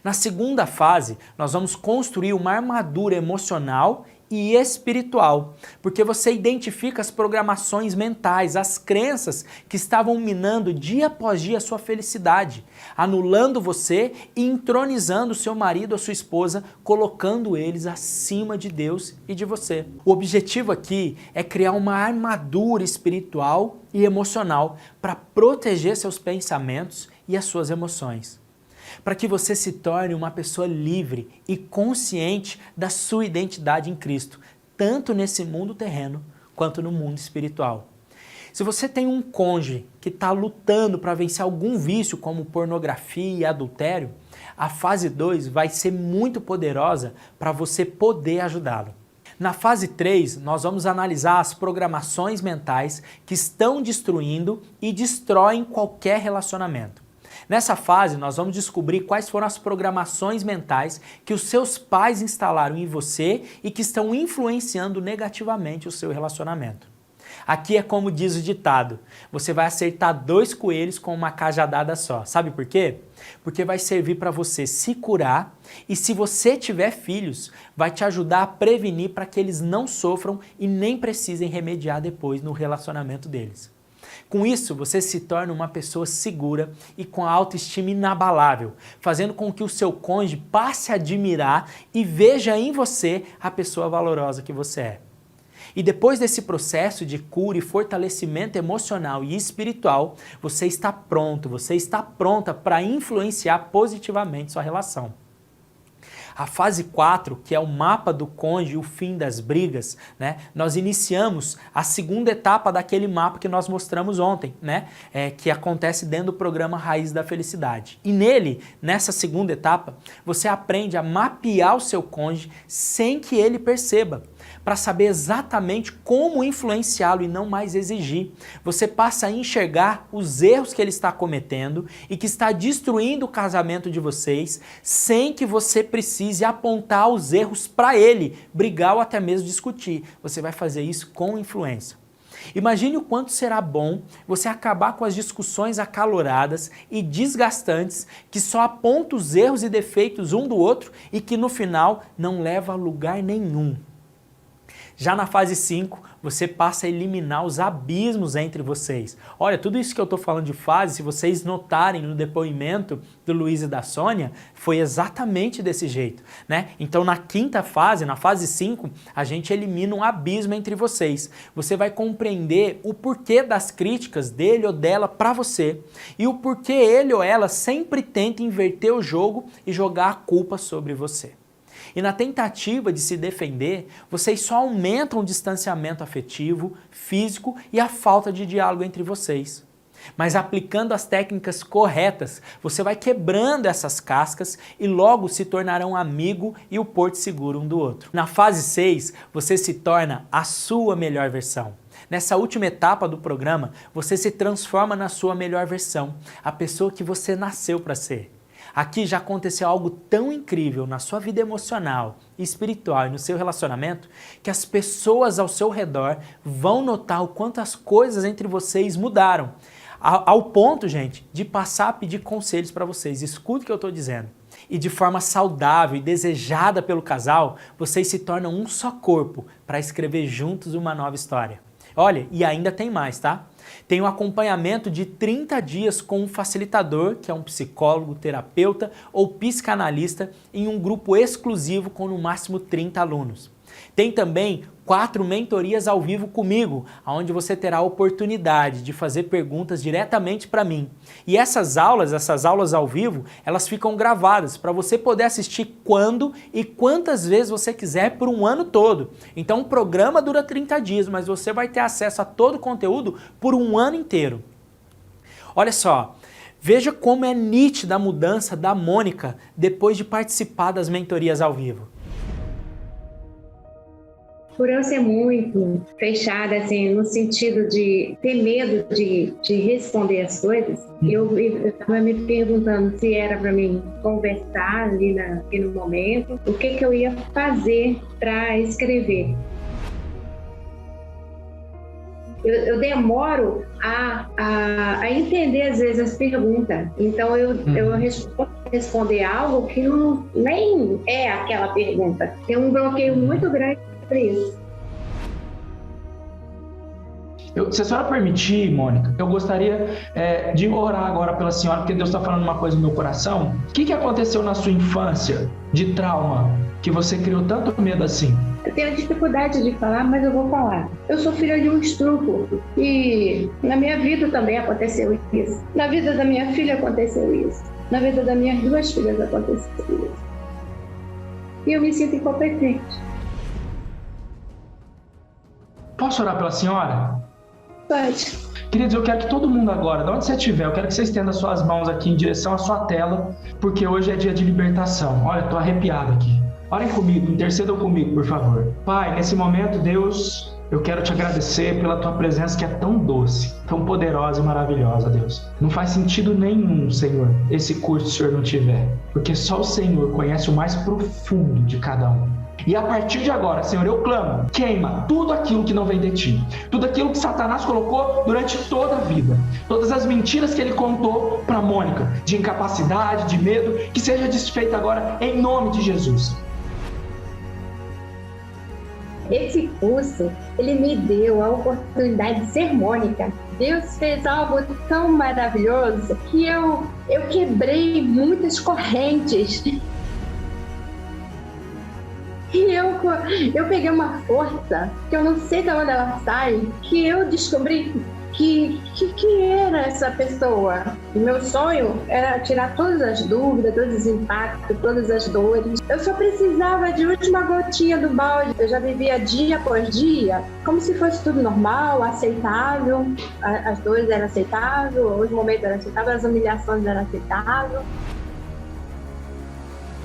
Na segunda fase, nós vamos construir uma armadura emocional e espiritual, porque você identifica as programações mentais, as crenças que estavam minando dia após dia a sua felicidade, anulando você e entronizando seu marido ou sua esposa, colocando eles acima de Deus e de você. O objetivo aqui é criar uma armadura espiritual e emocional para proteger seus pensamentos e as suas emoções, para que você se torne uma pessoa livre e consciente da sua identidade em Cristo, tanto nesse mundo terreno quanto no mundo espiritual. Se você tem um cônjuge que está lutando para vencer algum vício como pornografia e adultério, a fase 2 vai ser muito poderosa para você poder ajudá-lo. Na fase 3, nós vamos analisar as programações mentais que estão destruindo e destroem qualquer relacionamento. Nessa fase, nós vamos descobrir quais foram as programações mentais que os seus pais instalaram em você e que estão influenciando negativamente o seu relacionamento. Aqui é como diz o ditado, você vai acertar 2 coelhos com uma cajadada só. Sabe por quê? Porque vai servir para você se curar e se você tiver filhos, vai te ajudar a prevenir para que eles não sofram e nem precisem remediar depois no relacionamento deles. Com isso, você se torna uma pessoa segura e com a autoestima inabalável, fazendo com que o seu cônjuge passe a admirar e veja em você a pessoa valorosa que você é. E depois desse processo de cura e fortalecimento emocional e espiritual, você está pronto, você está pronta para influenciar positivamente sua relação. A fase 4, que é o mapa do cônjuge, o fim das brigas, né? Nós iniciamos a segunda etapa daquele mapa que nós mostramos ontem, né? Que acontece dentro do programa Raiz da Felicidade. E nele, nessa segunda etapa, você aprende a mapear o seu cônjuge sem que ele perceba, para saber exatamente como influenciá-lo e não mais exigir. Você passa a enxergar os erros que ele está cometendo e que está destruindo o casamento de vocês, sem que você precise apontar os erros para ele, brigar ou até mesmo discutir. Você vai fazer isso com influência. Imagine o quanto será bom você acabar com as discussões acaloradas e desgastantes que só apontam os erros e defeitos um do outro e que no final não leva a lugar nenhum. Já na fase 5, você passa a eliminar os abismos entre vocês. Olha, tudo isso que eu estou falando de fase, se vocês notarem no depoimento do Luiz e da Sônia, foi exatamente desse jeito, né? Então na quinta fase, na fase 5, a gente elimina um abismo entre vocês. Você vai compreender o porquê das críticas dele ou dela para você e o porquê ele ou ela sempre tenta inverter o jogo e jogar a culpa sobre você. E na tentativa de se defender, vocês só aumentam o distanciamento afetivo, físico e a falta de diálogo entre vocês. Mas aplicando as técnicas corretas, você vai quebrando essas cascas e logo se tornarão amigo e o porto seguro um do outro. Na fase 6, você se torna a sua melhor versão. Nessa última etapa do programa, você se transforma na sua melhor versão, a pessoa que você nasceu para ser. Aqui já aconteceu algo tão incrível na sua vida emocional, espiritual e no seu relacionamento que as pessoas ao seu redor vão notar o quanto as coisas entre vocês mudaram. Ao ponto, gente, de passar a pedir conselhos para vocês. Escute o que eu estou dizendo. E de forma saudável e desejada pelo casal, vocês se tornam um só corpo para escrever juntos uma nova história. Olha, e ainda tem mais, tá? Tem um acompanhamento de 30 dias com um facilitador, que é um psicólogo, terapeuta ou psicanalista, em um grupo exclusivo com no máximo 30 alunos. Tem também 4 mentorias ao vivo comigo, onde você terá a oportunidade de fazer perguntas diretamente para mim. E essas aulas ao vivo, elas ficam gravadas para você poder assistir quando e quantas vezes você quiser por um ano todo. Então o programa dura 30 dias, mas você vai ter acesso a todo o conteúdo por um ano inteiro. Olha só, veja como é nítida a mudança da Mônica depois de participar das mentorias ao vivo. Por eu ser muito fechada, assim, no sentido de ter medo de responder as coisas, eu estava me perguntando se era para mim conversar ali no momento, o que eu ia fazer para escrever. Eu demoro a entender, às vezes, as perguntas. Então, eu responder algo que nem é aquela pergunta. Tem um bloqueio muito grande. Isso. Se a senhora permitir, Mônica, eu gostaria de orar agora pela senhora, porque Deus está falando uma coisa no meu coração. O que aconteceu na sua infância de trauma que você criou tanto medo assim? Eu tenho dificuldade de falar, mas eu vou falar. Eu sou filha de um estupro e na minha vida também aconteceu isso. Na vida da minha filha aconteceu isso. Na vida das minhas 2 filhas aconteceu isso. E eu me sinto incompetente. Posso orar pela senhora? Pode. Queridos, eu quero que todo mundo agora, de onde você estiver, eu quero que você estenda suas mãos aqui em direção à sua tela, porque hoje é dia de libertação. Olha, eu tô arrepiado aqui. Orem comigo, intercedam comigo, por favor. Pai, nesse momento, Deus, eu quero te agradecer pela tua presença que é tão doce, tão poderosa e maravilhosa, Deus. Não faz sentido nenhum, Senhor, esse curso se o Senhor não tiver, porque só o Senhor conhece o mais profundo de cada um. E a partir de agora, Senhor, eu clamo, queima tudo aquilo que não vem de ti, tudo aquilo que Satanás colocou durante toda a vida, todas as mentiras que ele contou para Mônica, de incapacidade, de medo, que seja desfeita agora em nome de Jesus. Esse curso, ele me deu a oportunidade de ser Mônica. Deus fez algo tão maravilhoso que eu quebrei muitas correntes. E eu peguei uma força, que eu não sei de onde ela sai, que eu descobri que era essa pessoa. E meu sonho era tirar todas as dúvidas, todos os impactos, todas as dores. Eu só precisava de última gotinha do balde. Eu já vivia dia após dia, como se fosse tudo normal, aceitável. As dores eram aceitáveis, os momentos eram aceitáveis, as humilhações eram aceitáveis.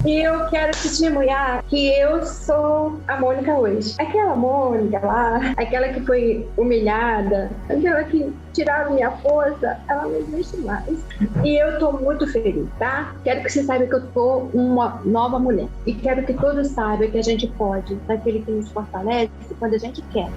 E eu quero testemunhar que eu sou a Mônica hoje. Aquela Mônica lá, aquela que foi humilhada, aquela que tiraram minha força, ela não existe mais. E eu tô muito feliz, tá? Quero que você saiba que eu tô uma nova mulher. E quero que todos saibam que a gente pode, daquele que nos fortalece quando a gente quer.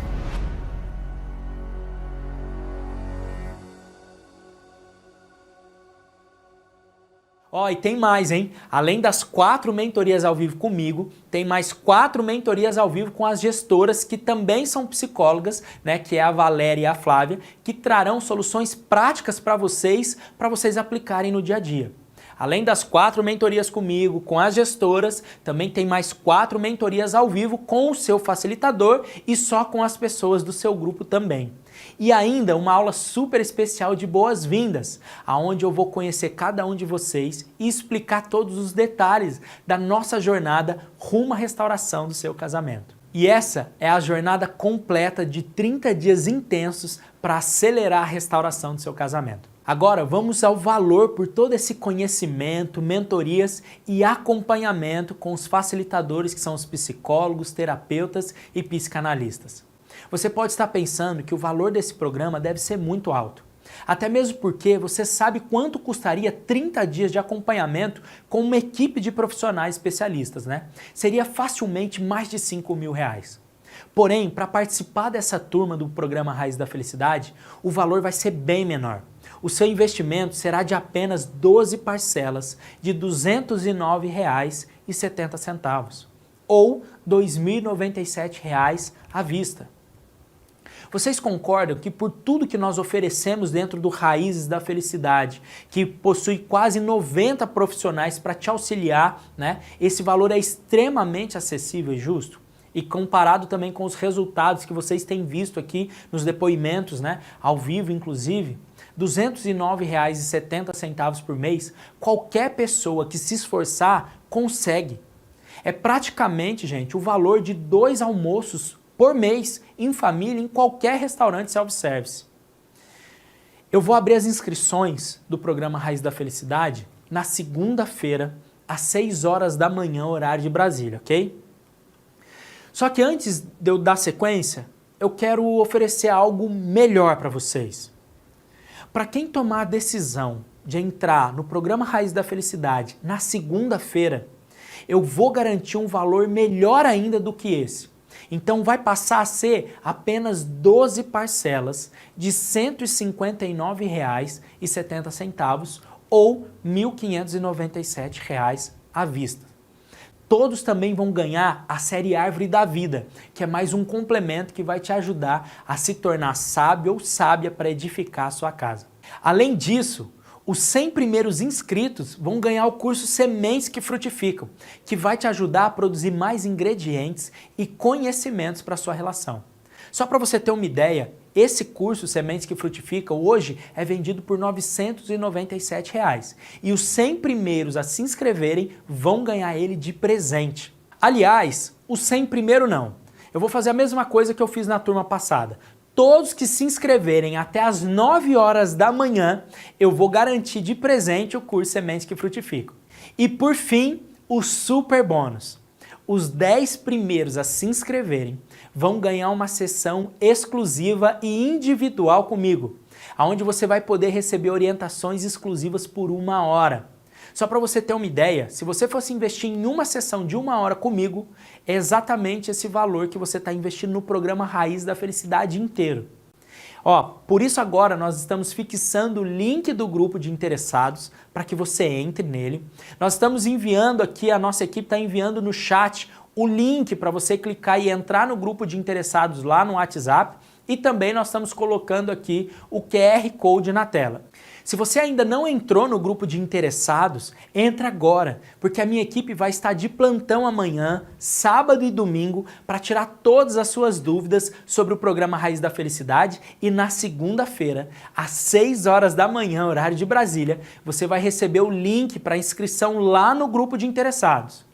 Ó, e tem mais, hein? Além das 4 mentorias ao vivo comigo, tem mais 4 mentorias ao vivo com as gestoras que também são psicólogas, né? Que é a Valéria e a Flávia, que trarão soluções práticas para vocês aplicarem no dia a dia. Além das 4 mentorias comigo, com as gestoras, também tem mais 4 mentorias ao vivo com o seu facilitador e só com as pessoas do seu grupo também. E ainda uma aula super especial de boas-vindas, onde eu vou conhecer cada um de vocês e explicar todos os detalhes da nossa jornada rumo à restauração do seu casamento. E essa é a jornada completa de 30 dias intensos para acelerar a restauração do seu casamento. Agora vamos ao valor por todo esse conhecimento, mentorias e acompanhamento com os facilitadores que são os psicólogos, terapeutas e psicanalistas. Você pode estar pensando que o valor desse programa deve ser muito alto. Até mesmo porque você sabe quanto custaria 30 dias de acompanhamento com uma equipe de profissionais especialistas, né? Seria facilmente mais de R$5.000. Porém, para participar dessa turma do programa Raiz da Felicidade, o valor vai ser bem menor. O seu investimento será de apenas 12 parcelas de R$ 209,70 ou R$ 2.097 à vista. Vocês concordam que por tudo que nós oferecemos dentro do Raízes da Felicidade, que possui quase 90 profissionais para te auxiliar, né? Esse valor é extremamente acessível e justo? E comparado também com os resultados que vocês têm visto aqui nos depoimentos, né? Ao vivo inclusive, R$ 209,70 por mês, qualquer pessoa que se esforçar consegue. É praticamente, gente, o valor de 2 almoços por mês, em família, em qualquer restaurante self-service. Eu vou abrir as inscrições do programa Raiz da Felicidade na segunda-feira, às 6 horas da manhã, horário de Brasília, ok? Só que antes de eu dar sequência, eu quero oferecer algo melhor para vocês. Para quem tomar a decisão de entrar no programa Raiz da Felicidade na segunda-feira, eu vou garantir um valor melhor ainda do que esse. Então vai passar a ser apenas 12 parcelas de R$ 159,70 ou R$ 1.597 à vista. Todos também vão ganhar a série Árvore da Vida, que é mais um complemento que vai te ajudar a se tornar sábio ou sábia para edificar a sua casa. Além disso, os 100 primeiros inscritos vão ganhar o curso Sementes que Frutificam, que vai te ajudar a produzir mais ingredientes e conhecimentos para a sua relação. Só para você ter uma ideia, esse curso Sementes que Frutificam hoje é vendido por R$ 997 e os 100 primeiros a se inscreverem vão ganhar ele de presente. Aliás, os 100 primeiro não. eu vou fazer a mesma coisa que eu fiz na turma passada. Todos que se inscreverem até as 9 horas da manhã, eu vou garantir de presente o curso Sementes que Frutificam. E por fim, o super bônus. Os 10 primeiros a se inscreverem vão ganhar uma sessão exclusiva e individual comigo, onde você vai poder receber orientações exclusivas por 1 hora. Só para você ter uma ideia, se você fosse investir em uma sessão de 1 hora comigo, é exatamente esse valor que você está investindo no programa Raiz da Felicidade inteiro. Ó, por isso agora nós estamos fixando o link do grupo de interessados para que você entre nele. Nós estamos enviando aqui, a nossa equipe está enviando no chat o link para você clicar e entrar no grupo de interessados lá no WhatsApp. E também nós estamos colocando aqui o QR Code na tela. Se você ainda não entrou no grupo de interessados, entra agora, porque a minha equipe vai estar de plantão amanhã, sábado e domingo, para tirar todas as suas dúvidas sobre o programa Raiz da Felicidade e na segunda-feira, às 6 horas da manhã, horário de Brasília, você vai receber o link para inscrição lá no grupo de interessados.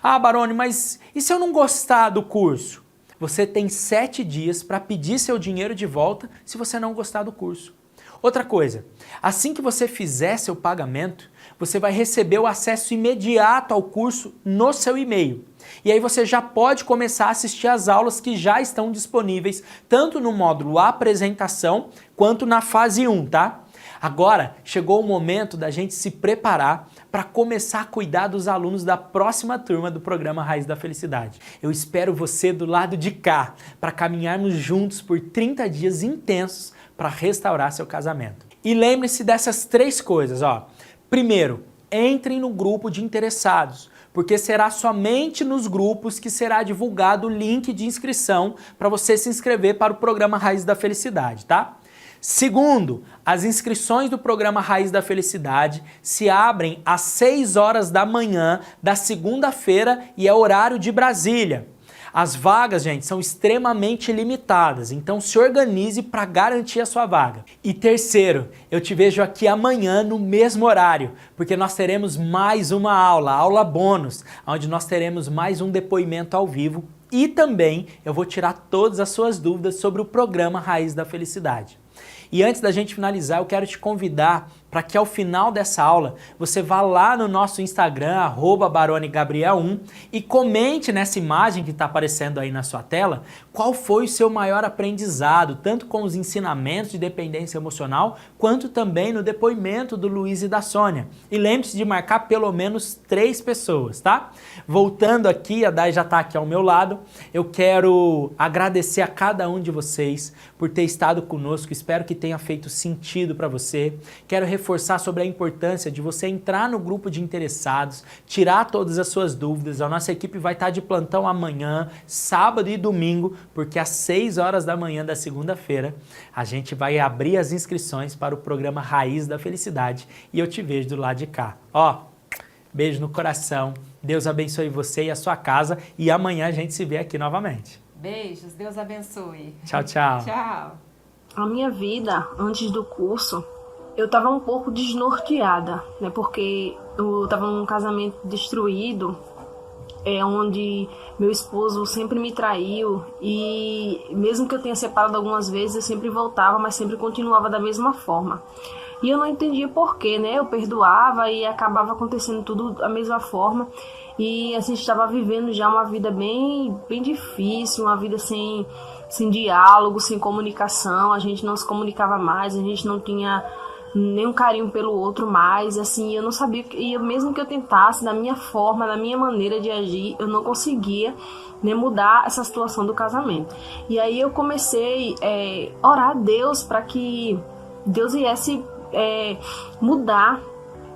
Ah, Barone, mas e se eu não gostar do curso? Você tem 7 dias para pedir seu dinheiro de volta se você não gostar do curso. Outra coisa, assim que você fizer seu pagamento, você vai receber o acesso imediato ao curso no seu e-mail. E aí você já pode começar a assistir às aulas que já estão disponíveis, tanto no módulo apresentação, quanto na fase 1, tá? Agora, chegou o momento da gente se preparar para começar a cuidar dos alunos da próxima turma do programa Raiz da Felicidade. Eu espero você do lado de cá para caminharmos juntos por 30 dias intensos para restaurar seu casamento. E lembre-se dessas 3 coisas, ó. Primeiro, entrem no grupo de interessados, porque será somente nos grupos que será divulgado o link de inscrição para você se inscrever para o programa Raiz da Felicidade, tá? Segundo, as inscrições do programa Raiz da Felicidade se abrem às 6 horas da manhã da segunda-feira e é horário de Brasília. As vagas, gente, são extremamente limitadas, então se organize para garantir a sua vaga. E terceiro, eu te vejo aqui amanhã no mesmo horário, porque nós teremos mais uma aula bônus, onde nós teremos mais um depoimento ao vivo e também eu vou tirar todas as suas dúvidas sobre o programa Raiz da Felicidade. E antes da gente finalizar, eu quero te convidar para que ao final dessa aula você vá lá no nosso Instagram, @baronegabriel1, e comente nessa imagem que está aparecendo aí na sua tela qual foi o seu maior aprendizado, tanto com os ensinamentos de dependência emocional, quanto também no depoimento do Luiz e da Sônia. E lembre-se de marcar pelo menos 3 pessoas, tá? Voltando aqui, a Dai já está aqui ao meu lado, eu quero agradecer a cada um de vocês por ter estado conosco, espero que tenha feito sentido para você. Quero reforçar sobre a importância de você entrar no grupo de interessados, tirar todas as suas dúvidas. A nossa equipe vai estar de plantão amanhã, sábado e domingo, porque às 6 horas da manhã da segunda-feira a gente vai abrir as inscrições para o programa Raiz da Felicidade e eu te vejo do lado de cá. Ó, beijo no coração, Deus abençoe você e a sua casa e amanhã a gente se vê aqui novamente. Beijos, Deus abençoe. Tchau, tchau. Tchau. A minha vida, antes do curso, eu estava um pouco desnorteada, né? Porque eu estava num casamento destruído, onde meu esposo sempre me traiu e mesmo que eu tenha separado algumas vezes, eu sempre voltava, mas sempre continuava da mesma forma. E eu não entendia porquê, né? Eu perdoava e acabava acontecendo tudo da mesma forma. E assim, estava vivendo já uma vida bem difícil, uma vida sem diálogo, sem comunicação. A gente não se comunicava mais, a gente não tinha nenhum carinho pelo outro mais. Assim, eu não sabia, e mesmo que eu tentasse, da minha forma, da minha maneira de agir, eu não conseguia, né, mudar essa situação do casamento. E aí eu comecei a orar a Deus para que Deus viesse mudar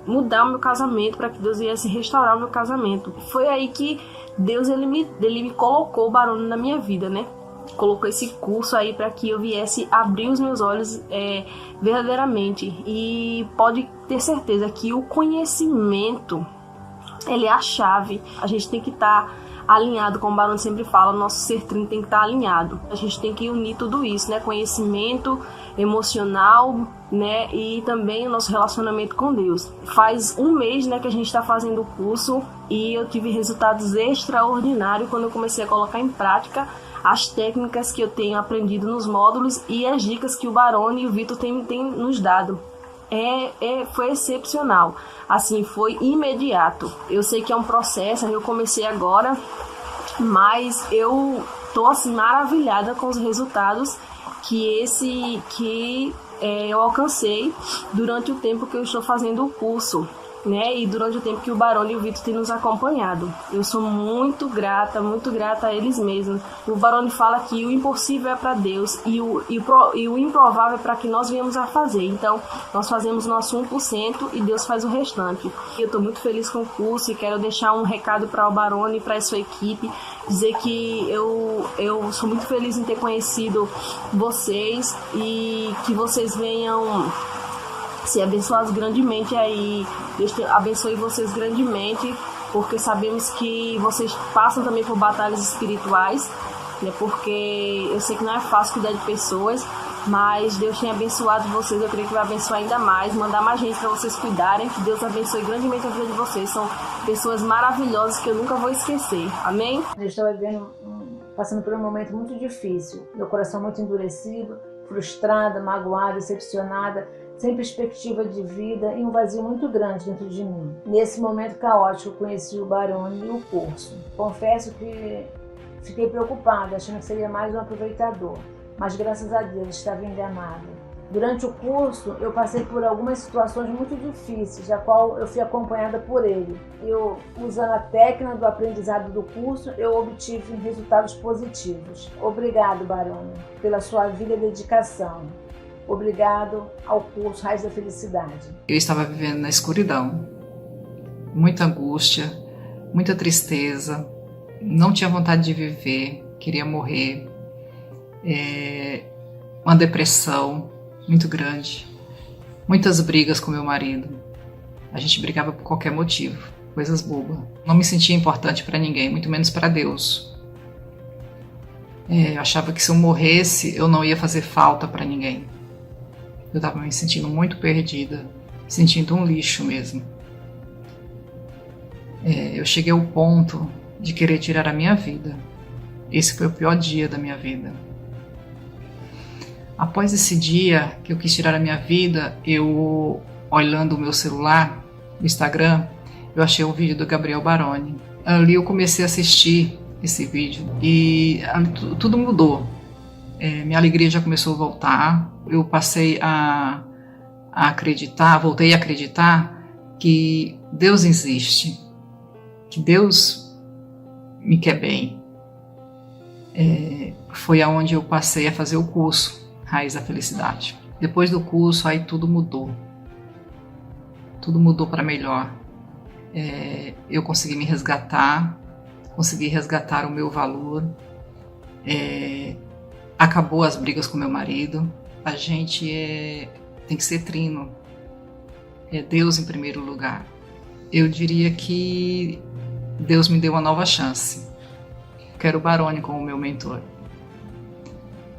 o meu casamento, para que Deus viesse restaurar o meu casamento. Foi aí que Deus ele me colocou o Barone na minha vida, né? Colocou esse curso aí para que eu viesse abrir os meus olhos verdadeiramente. E pode ter certeza que o conhecimento, ele é a chave. A gente tem que estar alinhado, como o Barone sempre fala, nosso ser trino tem que estar alinhado. A gente tem que unir tudo isso, né? Conhecimento emocional, né? E também o nosso relacionamento com Deus. Faz um mês, né, que a gente está fazendo o curso e eu tive resultados extraordinários quando eu comecei a colocar em prática as técnicas que eu tenho aprendido nos módulos e as dicas que o Barone e o Vitor têm nos dado. Foi excepcional, assim, foi imediato. Eu sei que é um processo, eu comecei agora, mas eu tô assim maravilhada com os resultados que eu alcancei durante o tempo que eu estou fazendo o curso, né? E durante o tempo que o Barone e o Vitor têm nos acompanhado. Eu sou muito grata a eles mesmos. O Barone fala que o impossível é para Deus e o improvável é para que nós venhamos a fazer. Então, nós fazemos nosso 1% e Deus faz o restante. Eu estou muito feliz com o curso e quero deixar um recado para o Barone e para a sua equipe, dizer que eu sou muito feliz em ter conhecido vocês e que vocês venham ser abençoados grandemente aí. Deus abençoe vocês grandemente, porque sabemos que vocês passam também por batalhas espirituais, né? Porque eu sei que não é fácil cuidar de pessoas, mas Deus tem abençoado vocês, eu creio que vai abençoar ainda mais, mandar mais gente para vocês cuidarem, que Deus abençoe grandemente a vida de vocês. São pessoas maravilhosas que eu nunca vou esquecer. Amém? Eu estou passando por um momento muito difícil, meu coração muito endurecido, frustrada, magoada, decepcionada, sem perspectiva de vida e um vazio muito grande dentro de mim. Nesse momento caótico, conheci o Barone e o curso. Confesso que fiquei preocupada, achando que seria mais um aproveitador, mas graças a Deus estava enganada. Durante o curso, eu passei por algumas situações muito difíceis, da qual eu fui acompanhada por ele. Usando a técnica do aprendizado do curso, eu obtive resultados positivos. Obrigado, Barone, pela sua vida e dedicação. Obrigado ao curso Raiz da Felicidade. Eu estava vivendo na escuridão, muita angústia, muita tristeza, não tinha vontade de viver, queria morrer, uma depressão muito grande, muitas brigas com meu marido. A gente brigava por qualquer motivo, coisas bobas. Não me sentia importante para ninguém, muito menos para Deus. Eu achava que se eu morresse, eu não ia fazer falta para ninguém. Eu estava me sentindo muito perdida, sentindo um lixo mesmo. Eu cheguei ao ponto de querer tirar a minha vida. Esse foi o pior dia da minha vida. Após esse dia que eu quis tirar a minha vida, eu, olhando o meu celular, no Instagram, eu achei o vídeo do Gabriel Barone. Ali eu comecei a assistir esse vídeo e tudo mudou. Minha alegria já começou a voltar. Eu passei a acreditar, voltei a acreditar que Deus existe, que Deus me quer bem. Foi aonde eu passei a fazer o curso Raiz da Felicidade. Depois do curso, aí tudo mudou. Tudo mudou para melhor. Eu consegui me resgatar, consegui resgatar o meu valor. Acabou as brigas com meu marido. A gente tem que ser trino. É Deus em primeiro lugar. Eu diria que Deus me deu uma nova chance. Quero o Barone como meu mentor.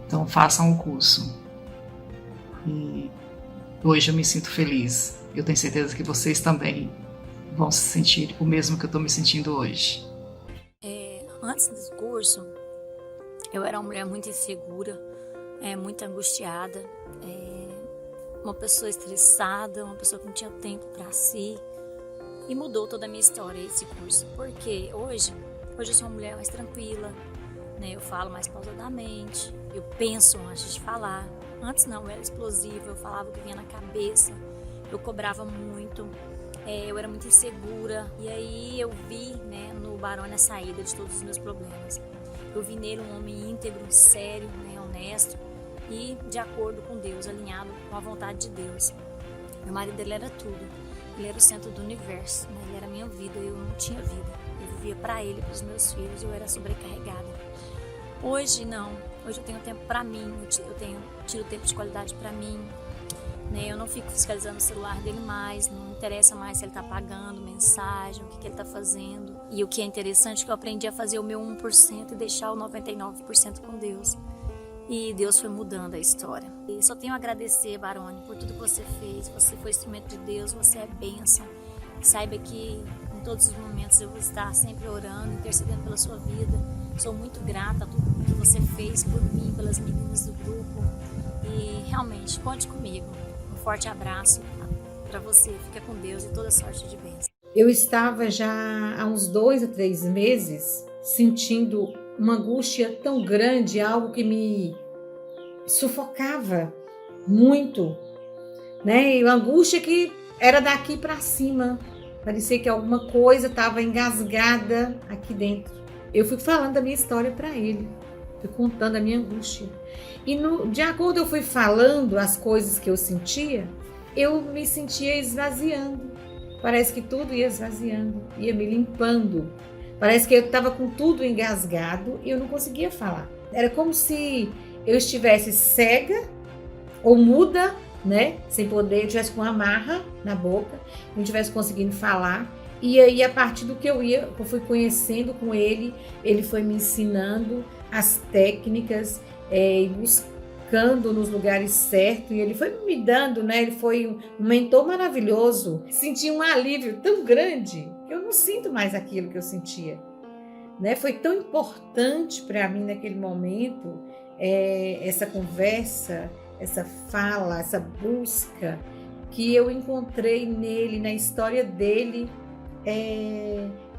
Então façam o curso. E hoje eu me sinto feliz. Eu tenho certeza que vocês também vão se sentir o mesmo que eu estou me sentindo hoje. Antes do curso, eu era uma mulher muito insegura, muito angustiada, uma pessoa estressada, uma pessoa que não tinha tempo para si. E mudou toda a minha história esse curso. Porque hoje eu sou uma mulher mais tranquila, né? Eu falo mais pausadamente, eu penso antes de falar. Antes não, eu era explosiva, eu falava o que vinha na cabeça, eu cobrava muito, eu era muito insegura. E aí eu vi, né, no Barone a saída de todos os meus problemas. Eu vi nele um homem íntegro, sério, né, honesto e de acordo com Deus, alinhado com a vontade de Deus. Meu marido, ele era tudo, ele era o centro do universo, né? Ele era a minha vida, eu não tinha vida. Eu vivia para ele, para os meus filhos, eu era sobrecarregada. Hoje não, hoje eu tenho tempo para mim, eu tiro tempo de qualidade para mim. né? Eu não fico fiscalizando o celular dele mais, não interessa mais se ele está pagando mensagem, o que ele está fazendo. E o que é interessante é que eu aprendi a fazer o meu 1% e deixar o 99% com Deus. E Deus foi mudando a história. E só tenho a agradecer, Barone, por tudo que você fez. Você foi instrumento de Deus, você é bênção. Saiba que em todos os momentos eu vou estar sempre orando, intercedendo pela sua vida. Sou muito grata a tudo que você fez por mim, pelas meninas do grupo. E realmente, conte comigo. Um forte abraço para você. Fica com Deus e toda sorte de bênção. Eu estava já há uns 2 a 3 meses sentindo uma angústia tão grande, algo que me sufocava muito, né? E uma angústia que era daqui para cima. Parecia que alguma coisa estava engasgada aqui dentro. Eu fui falando da minha história para ele, fui contando a minha angústia. E de acordo eu fui falando as coisas que eu sentia, eu me sentia esvaziando. Parece que tudo ia esvaziando, ia me limpando. Parece que eu estava com tudo engasgado e eu não conseguia falar. Era como se eu estivesse cega ou muda, né? Sem poder, eu estivesse com uma amarra na boca, não estivesse conseguindo falar. E aí, a partir do que eu fui conhecendo com ele, ele foi me ensinando as técnicas, e buscando nos lugares certos. E ele foi me dando, né? Ele foi um mentor maravilhoso. Senti um alívio tão grande que eu não sinto mais aquilo que eu sentia, né? Foi tão importante para mim naquele momento, essa conversa, essa fala, essa busca, que eu encontrei nele, na história dele,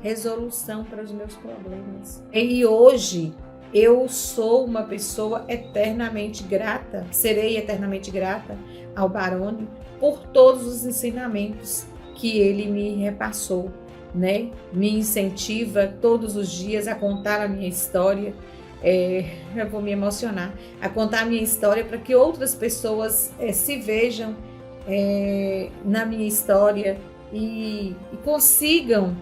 resolução para os meus problemas. E hoje eu sou uma pessoa eternamente grata, serei eternamente grata ao Barone por todos os ensinamentos que ele me repassou, né? Me incentiva todos os dias a contar a minha história. Eu vou me emocionar, a contar a minha história para que outras pessoas se vejam na minha história e consigam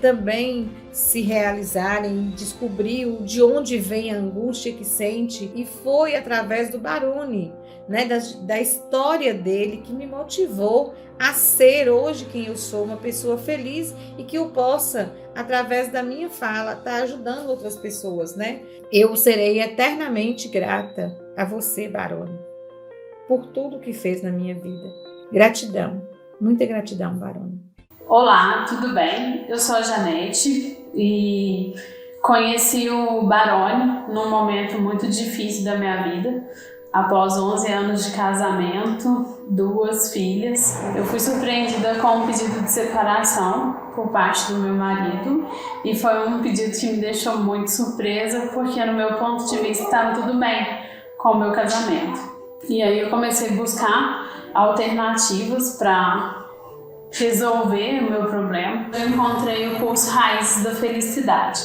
também se realizarem, descobrir de onde vem a angústia que sente. E foi através do Barone, né, da história dele, que me motivou a ser hoje quem eu sou, uma pessoa feliz, e que eu possa, através da minha fala, estar ajudando outras pessoas, né? Eu serei eternamente grata a você, Barone, por tudo que fez na minha vida. Gratidão, muita gratidão, Barone. Olá, tudo bem? Eu sou a Janete e conheci o Barone num momento muito difícil da minha vida. Após 11 anos de casamento, 2 filhas, eu fui surpreendida com um pedido de separação por parte do meu marido, e foi um pedido que me deixou muito surpresa, porque no meu ponto de vista estava tudo bem com o meu casamento. E aí eu comecei a buscar alternativas para resolver o meu problema. Eu encontrei o curso Raízes da Felicidade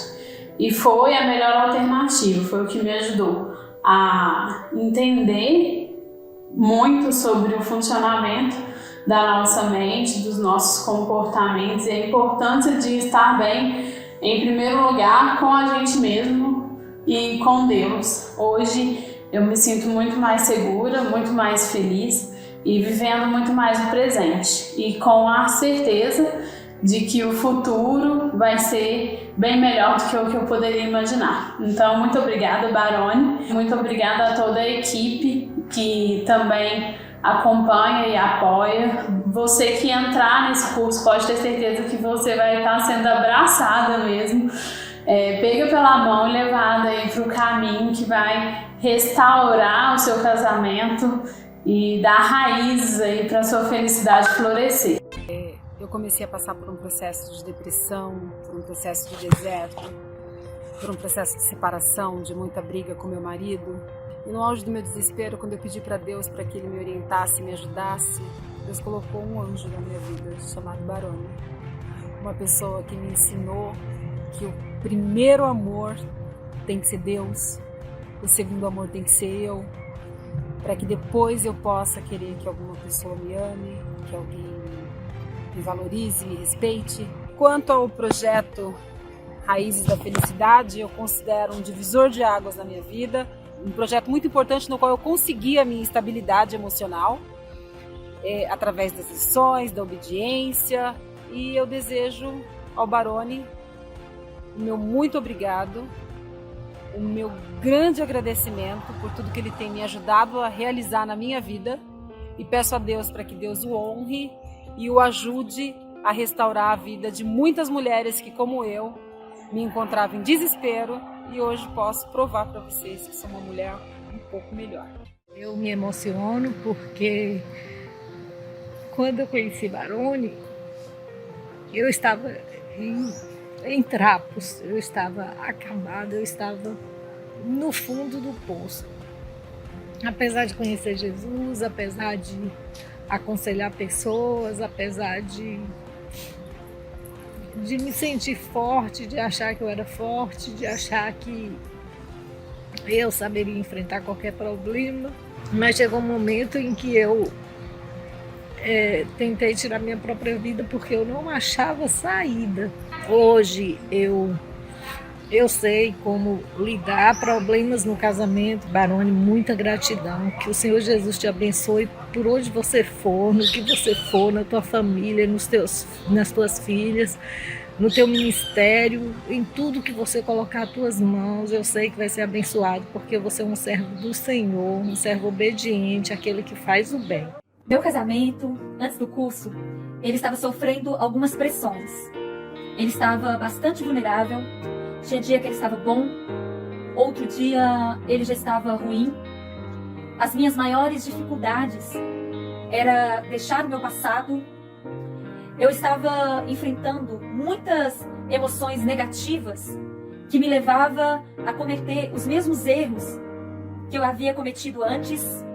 e foi a melhor alternativa, foi o que me ajudou a entender muito sobre o funcionamento da nossa mente, dos nossos comportamentos e a importância de estar bem, em primeiro lugar, com a gente mesmo e com Deus. Hoje eu me sinto muito mais segura, muito mais feliz e vivendo muito mais o presente, e com a certeza de que o futuro vai ser bem melhor do que o que eu poderia imaginar. Então, muito obrigada, Barone, muito obrigada a toda a equipe que também acompanha e apoia. Você que entrar nesse curso pode ter certeza que você vai estar sendo abraçada mesmo, pega pela mão e levada para o caminho que vai restaurar o seu casamento e dar raízes aí para a sua felicidade florescer. Eu comecei a passar por um processo de depressão, por um processo de deserto, por um processo de separação, de muita briga com meu marido. E no auge do meu desespero, quando eu pedi para Deus para que Ele me orientasse, me ajudasse, Deus colocou um anjo na minha vida, chamado Barone. Uma pessoa que me ensinou que o primeiro amor tem que ser Deus, o segundo amor tem que ser eu, para que depois eu possa querer que alguma pessoa me ame, que alguém me valorize, me respeite. Quanto ao projeto Raízes da Felicidade, eu considero um divisor de águas na minha vida, um projeto muito importante no qual eu consegui a minha estabilidade emocional através das lições, da obediência. E eu desejo ao Barone o meu muito obrigado, o meu grande agradecimento por tudo que ele tem me ajudado a realizar na minha vida, e peço a Deus para que Deus o honre e o ajude a restaurar a vida de muitas mulheres que, como eu, me encontravam em desespero, e hoje posso provar para vocês que sou uma mulher um pouco melhor. Eu me emociono porque quando eu conheci Barone, eu estava em trapos, eu estava acabada, eu estava no fundo do poço. Apesar de conhecer Jesus, apesar de aconselhar pessoas, apesar de me sentir forte, de achar que eu era forte, de achar que eu saberia enfrentar qualquer problema, mas chegou um momento em que eu tentei tirar minha própria vida porque eu não achava saída. Hoje eu sei como lidar problemas no casamento. Barone, muita gratidão. Que o Senhor Jesus te abençoe por onde você for, no que você for, na tua família, nas tuas filhas, no teu ministério, em tudo que você colocar as tuas mãos. Eu sei que vai ser abençoado, porque você é um servo do Senhor, um servo obediente, aquele que faz o bem. Meu casamento, antes do curso, ele estava sofrendo algumas pressões. Ele estava bastante vulnerável. Tinha dia que ele estava bom, outro dia ele já estava ruim. As minhas maiores dificuldades era deixar o meu passado. Eu estava enfrentando muitas emoções negativas que me levavam a cometer os mesmos erros que eu havia cometido antes.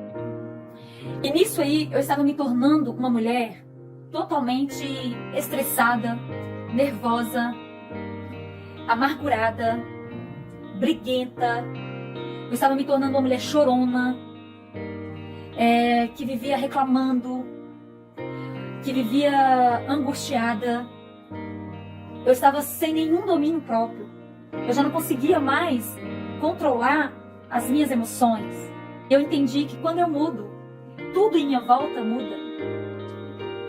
E nisso aí eu estava me tornando uma mulher totalmente estressada, nervosa, amargurada, briguenta. Eu estava me tornando uma mulher chorona, que vivia reclamando, que vivia angustiada. Eu estava sem nenhum domínio próprio. Eu já não conseguia mais controlar as minhas emoções. Eu entendi que quando eu mudo, tudo em minha volta muda.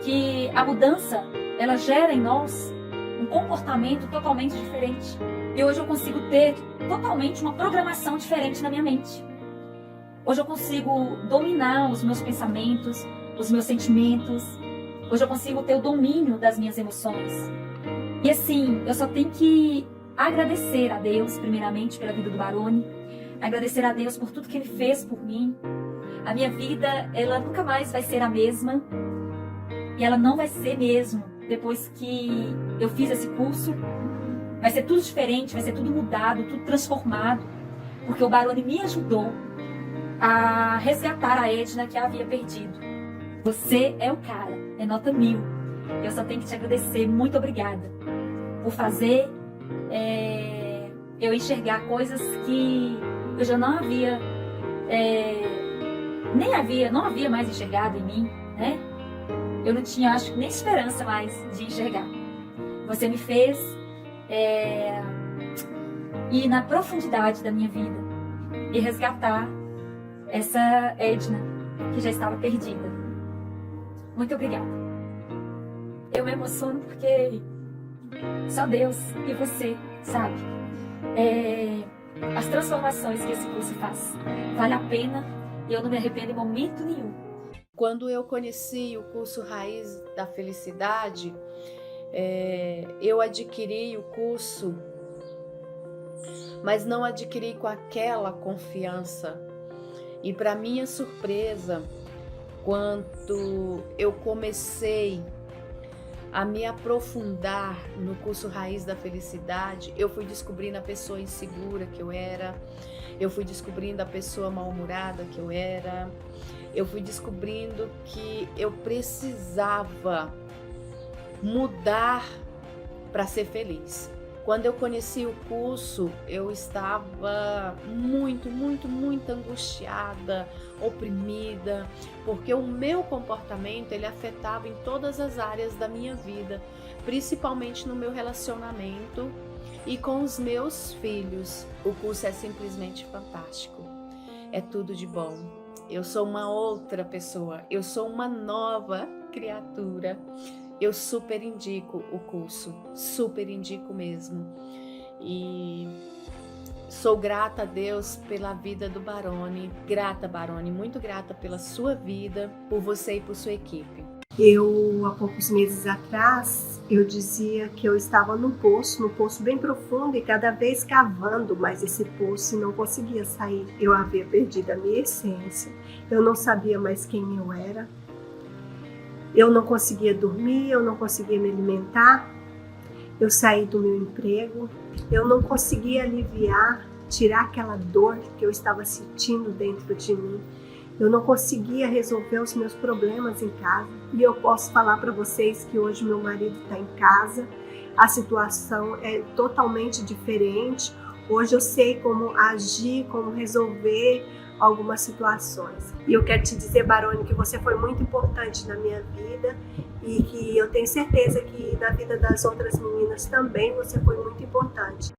Que a mudança, ela gera em nós um comportamento totalmente diferente. E hoje eu consigo ter totalmente uma programação diferente na minha mente. Hoje eu consigo dominar os meus pensamentos, os meus sentimentos. Hoje eu consigo ter o domínio das minhas emoções. E assim, eu só tenho que agradecer a Deus, primeiramente, pela vida do Barone. Agradecer a Deus por tudo que Ele fez por mim. A minha vida, ela nunca mais vai ser a mesma. E ela não vai ser mesmo depois que eu fiz esse curso. Vai ser tudo diferente, vai ser tudo mudado, tudo transformado. Porque o Barone me ajudou a resgatar a Edna que a havia perdido. Você é o cara, é nota 1000. Eu só tenho que te agradecer, muito obrigada por fazer eu enxergar coisas que eu já não havia, não havia mais enxergado em mim, né? Eu não tinha, acho, nem esperança mais de enxergar. Você me fez ir na profundidade da minha vida e resgatar essa Edna que já estava perdida. Muito obrigada. Eu me emociono porque só Deus e você sabe as transformações que esse curso faz. Vale a pena e eu não me arrependo em momento nenhum. Quando eu conheci o curso Raiz da Felicidade, eu adquiri o curso, mas não adquiri com aquela confiança. E para minha surpresa, quando eu comecei a me aprofundar no curso Raiz da Felicidade, eu fui descobrindo a pessoa insegura que eu era, eu fui descobrindo a pessoa mal-humorada que eu era, eu fui descobrindo que eu precisava mudar para ser feliz. Quando eu conheci o curso, eu estava muito angustiada, oprimida, porque o meu comportamento ele afetava em todas as áreas da minha vida, principalmente no meu relacionamento e com os meus filhos. O curso é simplesmente fantástico, é tudo de bom. Eu sou uma outra pessoa, eu sou uma nova criatura. Eu super indico o curso, super indico mesmo. E sou grata a Deus pela vida do Barone. Grata, Barone, muito grata pela sua vida, por você e por sua equipe. Há poucos meses atrás, eu dizia que eu estava num poço bem profundo e cada vez cavando mais esse poço e não conseguia sair. Eu havia perdido a minha essência, eu não sabia mais quem eu era, eu não conseguia dormir, eu não conseguia me alimentar, eu saí do meu emprego, eu não conseguia aliviar, tirar aquela dor que eu estava sentindo dentro de mim. Eu não conseguia resolver os meus problemas em casa. E eu posso falar para vocês que hoje meu marido está em casa. A situação é totalmente diferente. Hoje eu sei como agir, como resolver algumas situações. E eu quero te dizer, Barone, que você foi muito importante na minha vida e que eu tenho certeza que na vida das outras meninas também você foi muito importante.